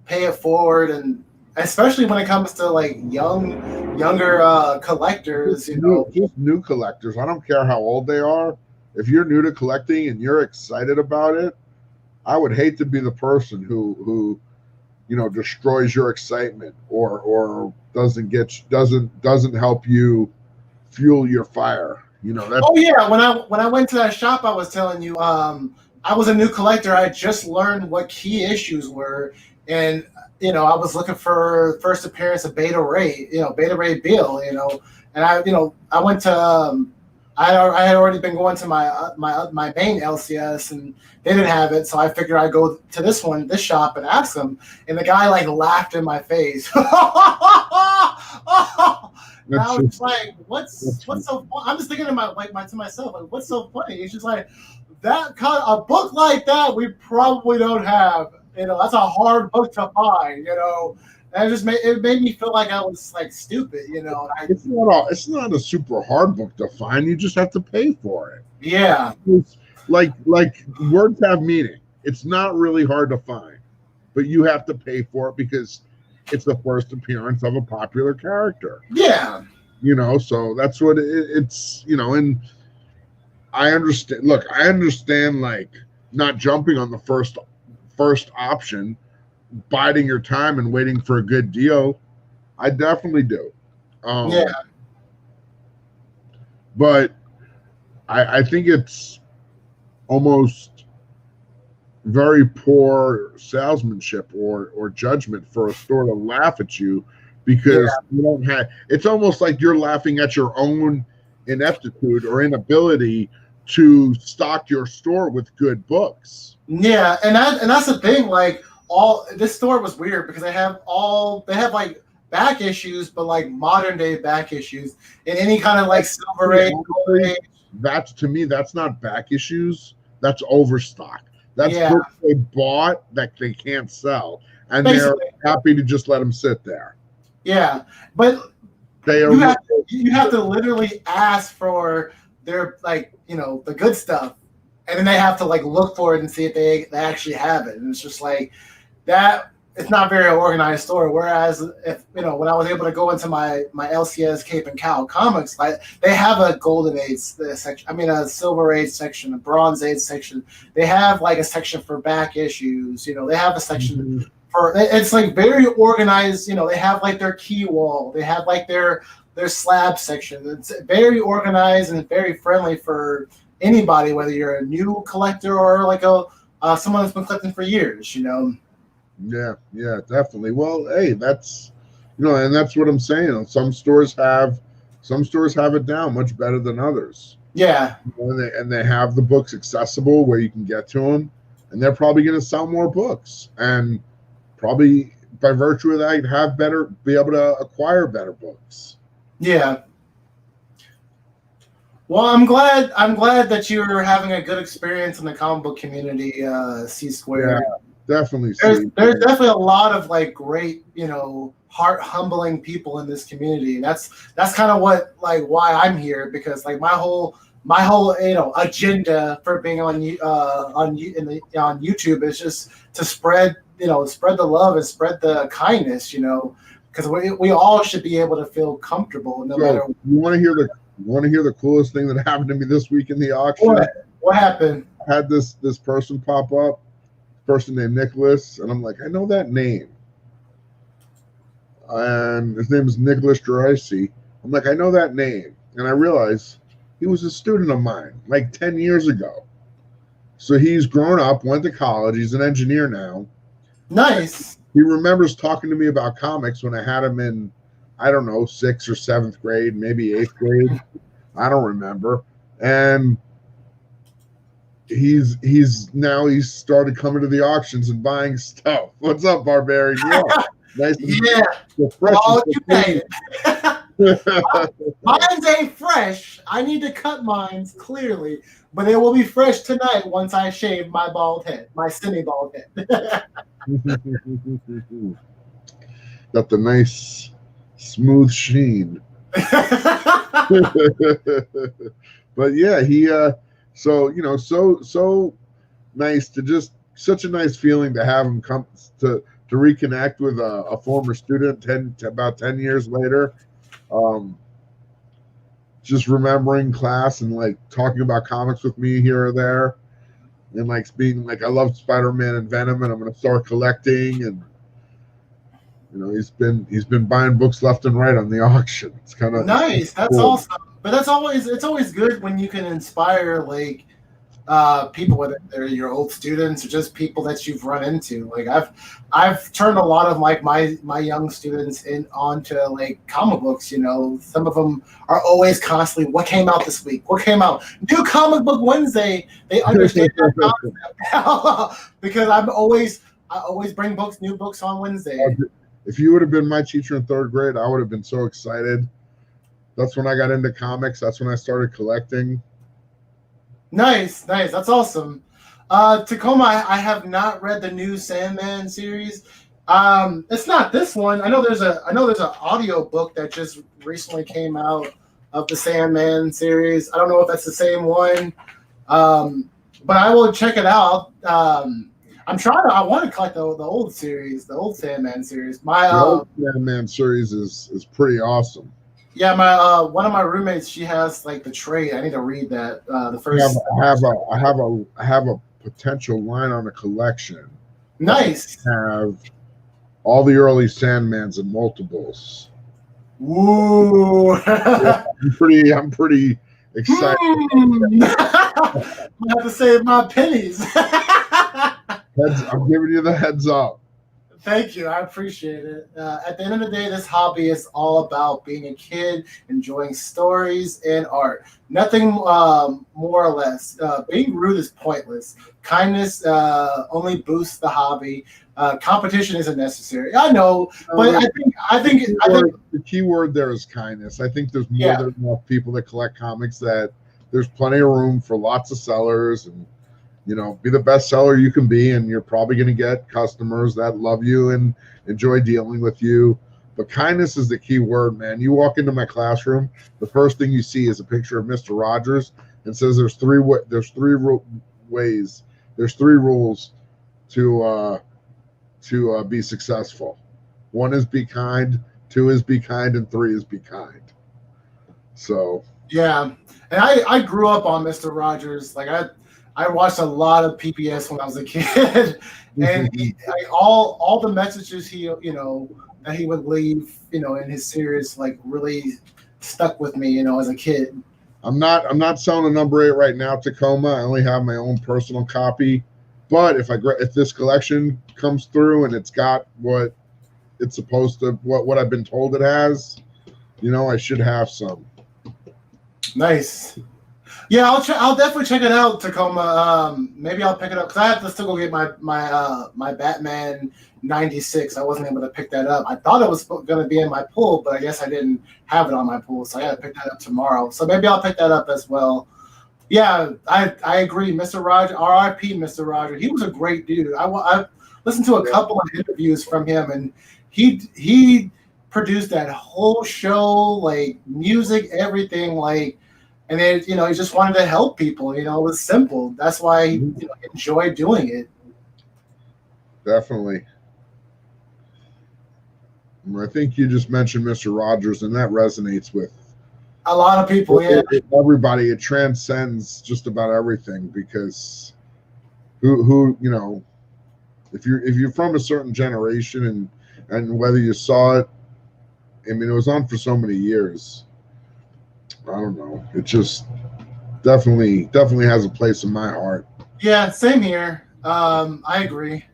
pay it forward, and especially when it comes to like younger collectors. Just new collectors. I don't care how old they are. If you're new to collecting and you're excited about it, I would hate to be the person who destroys your excitement or doesn't help you fuel your fire. Oh yeah, when I went to that shop, I was telling you, I was a new collector. I just learned what key issues were, and I was looking for first appearance of Beta Ray Bill, and I went to. I had already been going to my main LCS, and they didn't have it, so I figured I'd go to this shop, and ask them. And the guy like laughed in my face. And I was just like, "What's so funny?" I'm just thinking to myself, like, "What's so funny?" It's just like a book like that we probably don't have. That's a hard book to find. And it made me feel like I was like stupid, It's not a super hard book to find. You just have to pay for it. Yeah. It's like words have meaning. It's not really hard to find, but you have to pay for it because it's the first appearance of a popular character. Yeah. So that's what it's. And I understand. Look, I understand like not jumping on the first option, biding your time and waiting for a good deal. I definitely do. Yeah. But I think it's almost very poor salesmanship or judgment for a store to laugh at you because you don't have. It's almost like you're laughing at your own ineptitude or inability to stock your store with good books. Yeah, and that's the thing. Like this store was weird because they have like back issues, but like modern day back issues and any kind of like Silver Age, Gold Age. That's to me, that's not back issues. That's overstock. That's books they bought that they can't sell, and they're happy to just let them sit there. Yeah, but you have to literally ask for their the good stuff, and then they have to like look for it and see if they actually have it, and it's just like that. It's not a very organized store. Whereas if when I was able to go into my LCS Cape and Cow Comics, like they have a Golden Age section. I mean a Silver Age section, a Bronze Age section. They have like a section for back issues. They have a section for. It's like very organized. They have like their key wall. They have like their slab section. It's very organized and very friendly for anybody, whether you're a new collector or like someone that's been collecting for years. Yeah, definitely. Well, hey, that's and that's what I'm saying. Some stores have it down much better than others. Yeah, and they have the books accessible where you can get to them, and they're probably going to sell more books, and probably by virtue of that, be able to acquire better books. Yeah. Well, I'm glad that you're having a good experience in the comic book community, C Square. Yeah. Definitely. There's definitely a lot of like great, heart humbling people in this community. And that's kind of why I'm here, because like my whole agenda for being on YouTube is just to spread the love and spread the kindness, because we all should be able to feel comfortable no matter. You want to hear the coolest thing that happened to me this week in the auction? What happened? I had this person pop up. Person named Nicholas, and I'm like, I know that name, and his name is Nicholas Geraci. I'm like, I know that name, and I realize He was a student of mine like 10 years ago. So he's grown up, went to college. He's an engineer now. Nice. He remembers talking to me about comics when I had him in, I don't know, 6th or 7th grade, maybe 8th grade. I don't remember. And he's started coming to the auctions and buying stuff. What's up, Barbarian? Yeah. Nice. Yeah. Oh, you paid. Mines ain't fresh. I need to cut mines clearly, but it will be fresh tonight once I shave my bald head, my semi-bald head. Got the nice smooth sheen. But yeah, he so nice to just such a nice feeling to have him come to reconnect with a former student about 10 years later. Just remembering class and like talking about comics with me here or there, and like being like, I love Spider-Man and Venom, and I'm gonna start collecting. And he's been buying books left and right on the auction. It's kind of nice. That's cool. Awesome. But it's always good when you can inspire like people, whether they're your old students or just people that you've run into. Like I've turned a lot of like my young students onto like comic books. Some of them are always constantly, what came out this week? What came out? New Comic Book Wednesday. They understand that concept because I always bring new books on Wednesday. If you would have been my teacher in 3rd grade, I would have been so excited. That's when I got into comics. That's when I started collecting. Nice. That's awesome. Tacoma, I have not read the new Sandman series. It's not this one. I know there's an audio book that just recently came out of the Sandman series. I don't know if that's the same one, but I will check it out. I want to collect the old series, the old Sandman series. The old Sandman series is pretty awesome. Yeah, my one of my roommates, she has like the trade. I need to read that. The first. I have a potential line on a collection. Nice. I have all the early Sandmans and multiples. Woo! Yeah, I'm pretty excited. I have to save my pennies. I'm giving you the heads up. Thank you. I appreciate it. At the end of the day, this hobby is all about being a kid, enjoying stories and art. Nothing more or less. Being rude is pointless. Kindness only boosts the hobby. Competition isn't necessary. I know, but I think the key word there is kindness. I think there's more than enough people that collect comics that there's plenty of room for lots of sellers, and be the best seller you can be, and you're probably going to get customers that love you and enjoy dealing with you. But kindness is the key word, man. You walk into my classroom, the first thing you see is a picture of Mr. Rogers and says there's three rules to be successful. 1 is be kind, 2 is be kind, and 3 is be kind. So yeah, and I grew up on Mr. Rogers. Like I watched a lot of PBS when I was a kid, and all the messages he that he would leave in his series like really stuck with me as a kid. I'm not selling a number 8 right now, Tacoma. I only have my own personal copy, but if this collection comes through and it's got what it's supposed to, what I've been told it has, I should have some. Nice. Yeah, I'll definitely check it out, Tacoma. Maybe I'll pick it up because I have to still go get my Batman 96. I wasn't able to pick that up. I thought it was going to be in my pool, but I guess I didn't have it on my pool, so I got to pick that up tomorrow. So maybe I'll pick that up as well. Yeah, I agree, Mr. Roger. R.I.P. Mr. Roger. He was a great dude. I listened to a couple of interviews from him, and he produced that whole show, like music, everything, like. And then, he just wanted to help people. It was simple. That's why he enjoyed doing it. Definitely. I think you just mentioned Mr. Rogers, and that resonates with a lot of people. Everybody. It transcends just about everything because who if you're from a certain generation and whether you saw it, it was on for so many years. I don't know. It just definitely has a place in my heart. Yeah, same here. I agree.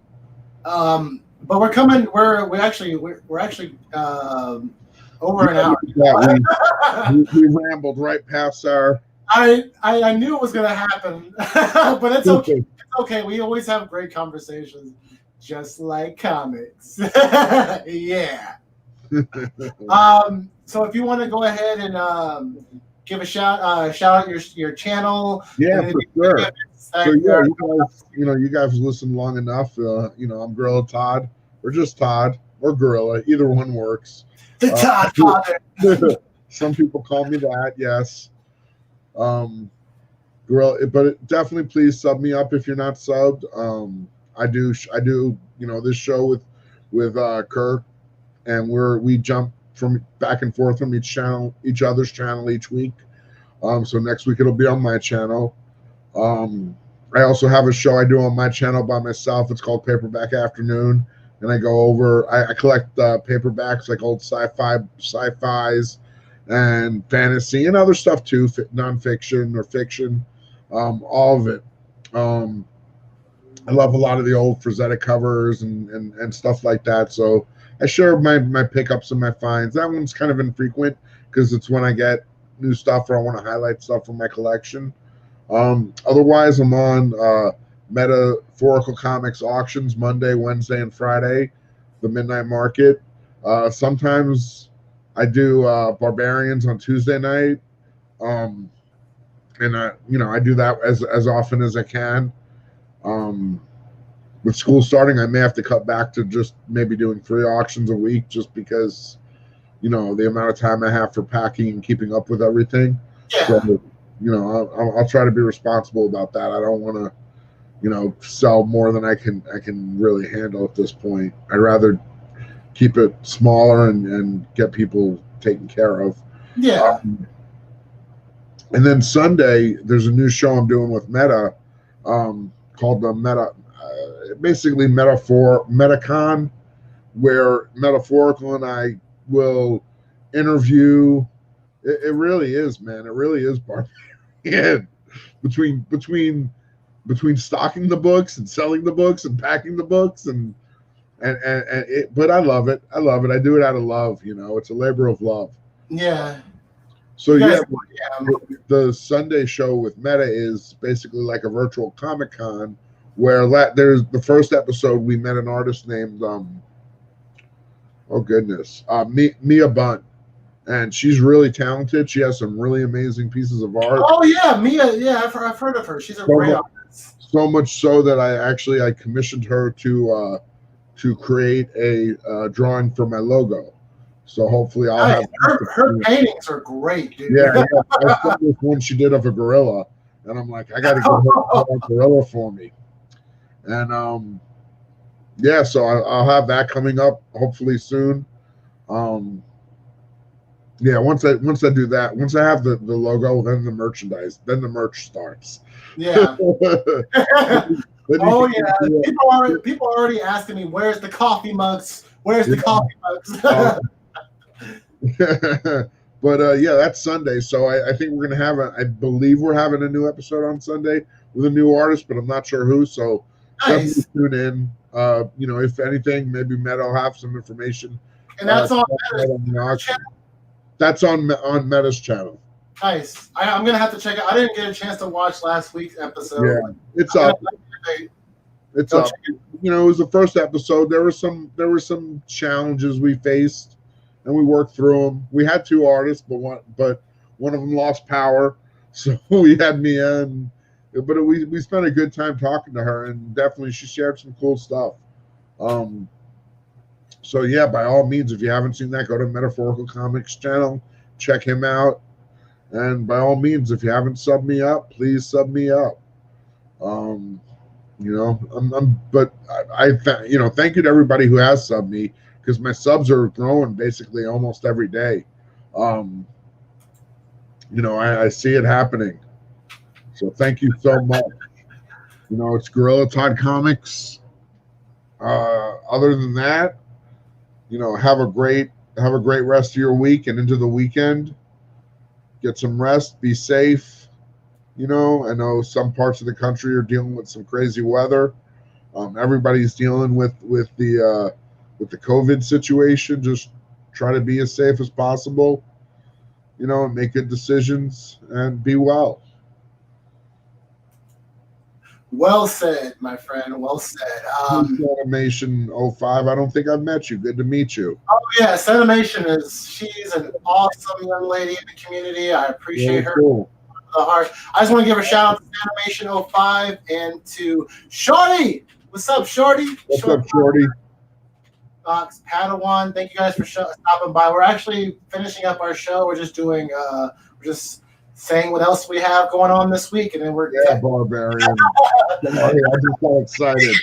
But we're coming. We're actually over an hour. Yeah, we rambled right past our. I knew it was gonna happen, but it's okay. It's okay. We always have great conversations, just like comics. Yeah. So if you want to go ahead and give a shout out your channel. Yeah, for sure. So yeah, you guys listened long enough. I'm Gorilla Todd, or just Todd, or Gorilla. Either one works. The Toddfather. Some people call me that. Yes. Gorilla, but definitely please sub me up if you're not subbed. I do. This show with Kirk, and we jump from back and forth from each other's channel each week. So next week it'll be on my channel. I also have a show I do on my channel by myself. It's called Paperback Afternoon, and I go over. I collect paperbacks, like old sci-fis, and fantasy and other stuff too, nonfiction or fiction, all of it. I love a lot of the old Frazetta covers and stuff like that. So I share my pickups and my finds. That one's kind of infrequent because it's when I get new stuff or I want to highlight stuff from my collection. Otherwise, I'm on Meta4ickal Komicz auctions Monday, Wednesday, and Friday, the Midnite Market. Sometimes I do Barbarians on Tuesday night, and I do that as often as I can. With school starting, I may have to cut back to just maybe doing 3 auctions a week, just because the amount of time I have for packing and keeping up with everything. Yeah. So, I'll try to be responsible about that. I don't want to, sell more than I can really handle at this point. I'd rather keep it smaller and get people taken care of. Yeah. And then Sunday, there's a new show I'm doing with Meta, called the basically MetaCon, where Meta4ickal and I will interview. It really is, man. It really is barbarian between stocking the books and selling the books and packing the books and but I love it. I do it out of love. It's a labor of love. Yeah. So the Sunday show with Meta is basically like a virtual Comic-Con where there's the first episode we met an artist named Mia Bunt. And she's really talented. She has some really amazing pieces of art. Oh yeah, Mia. Yeah, I've heard of her. She's a great artist. So much so that I commissioned her to create a drawing for my logo. So hopefully I'll have her paintings are great, dude. Yeah. I saw this one she did of a gorilla, and I'm like, I got to get a gorilla for me. And so I'll have that coming up hopefully soon. Yeah, once I do that, once I have the logo, then the merchandise, then the merch starts. Yeah. People are already asking me, where's the coffee mugs? Where's the coffee mugs? But that's Sunday. So I think we're gonna I believe we're having a new episode on Sunday with a new artist, but I'm not sure who. So definitely tune in. If anything, maybe Meta will have some information. And that's on Meta's channel. That's on Meta's channel. Nice. I'm gonna have to check it. I didn't get a chance to watch last week's episode. Yeah, it's up. It's up. It was the first episode. There were some challenges we faced, and we worked through them. We had 2 artists, but one of them lost power, so we had Mia. But we spent a good time talking to her, and definitely she shared some cool stuff. So yeah, by all means, if you haven't seen that, go to Meta4ickal Komicz channel, check him out. And by all means, if you haven't subbed me up, please sub me up. Thank you to everybody who has subbed me, because my subs are growing basically almost every day. I see it happening. So thank you so much. It's Gorilla Todd Comics. Other than that, have a great rest of your week and into the weekend. Get some rest, be safe, You know, I know some parts of the country are dealing with some crazy weather. Everybody's dealing with the COVID situation. Just try to be as safe as possible. You know, make good decisions and be well. Well said, my friend. Well said. Animation 05. I don't think I've met you. Good to meet you. Oh yeah, Animation she's an awesome young lady in the community. I appreciate her. Cool. The heart. I just want to give a shout out to Animation 05 and to Shorty. What's up, Shorty? What's up, Shorty? Padawan. Thank you guys for stopping by. We're actually finishing up our show. We're just doing we're just saying what else we have going on this week, and then we're barbarian. I just got excited.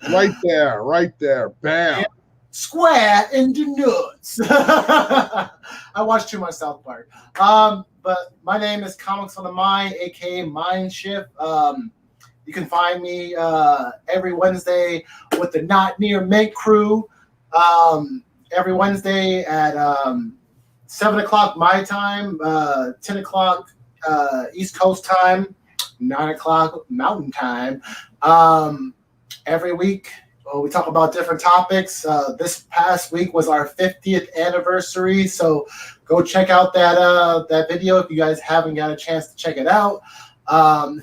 Right there, bam. Yeah. Square in the nuts. I watched too much South Park. But my name is Comics on the Mind, aka Mynd Shift. You can find me every Wednesday with the Not Near Mint crew. Every Wednesday at 7 o'clock my time, 10 o'clock East Coast time, 9 o'clock Mountain time. Every week, we talk about different topics. This past week was our 50th anniversary, so go check out that video if you guys haven't got a chance to check it out.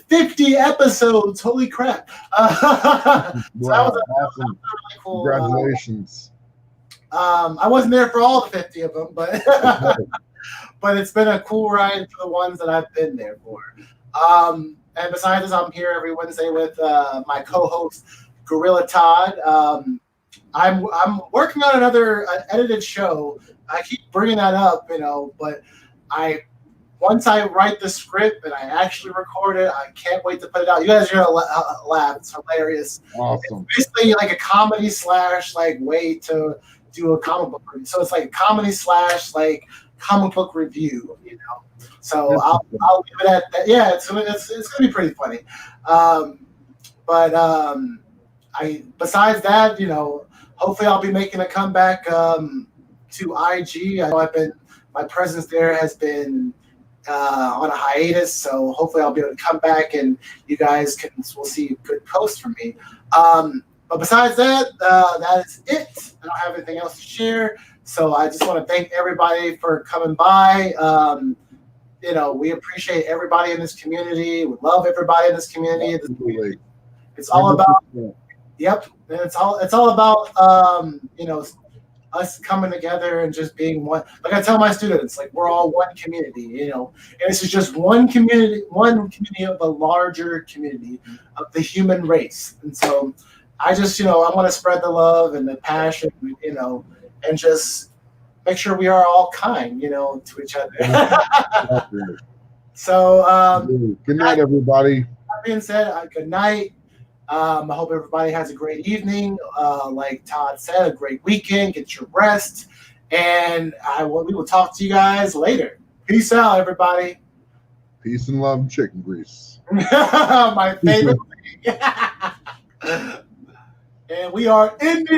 50 episodes, holy crap. Wow, that was awesome. really cool. Congratulations. I wasn't there for all the 50 of them, but but it's been a cool ride for the ones that I've been there for. And besides this, I'm here every Wednesday with my co-host Gorilla Todd. I'm working on another edited show. I keep bringing that up, but once I write the script and I actually record it, I can't wait to put it out. You guys are gonna laugh. It's hilarious. Awesome. It's basically like a comedy / like way to do a comic book review. So it's like a comedy / like comic book review, So I'll leave it at that. Yeah, it's gonna be pretty funny. Besides that, hopefully I'll be making a comeback to IG. I know my presence there has been on a hiatus, so hopefully I'll be able to come back and you guys will see good posts from me. But besides that, that is it. I don't have anything else to share. So I just want to thank everybody for coming by. We appreciate everybody in this community. We love everybody in this community. It's all about, yep. And it's all about, us coming together and just being one. Like I tell my students, like we're all one community, and this is just one community of a larger community of the human race. And so I just, I want to spread the love and the passion, and just make sure we are all kind, to each other. So, good night, everybody. That being said, good night. I hope everybody has a great evening. Like Todd said, a great weekend. Get your rest. And we will talk to you guys later. Peace out, everybody. Peace and love, chicken grease. My favorite thing. And we are in the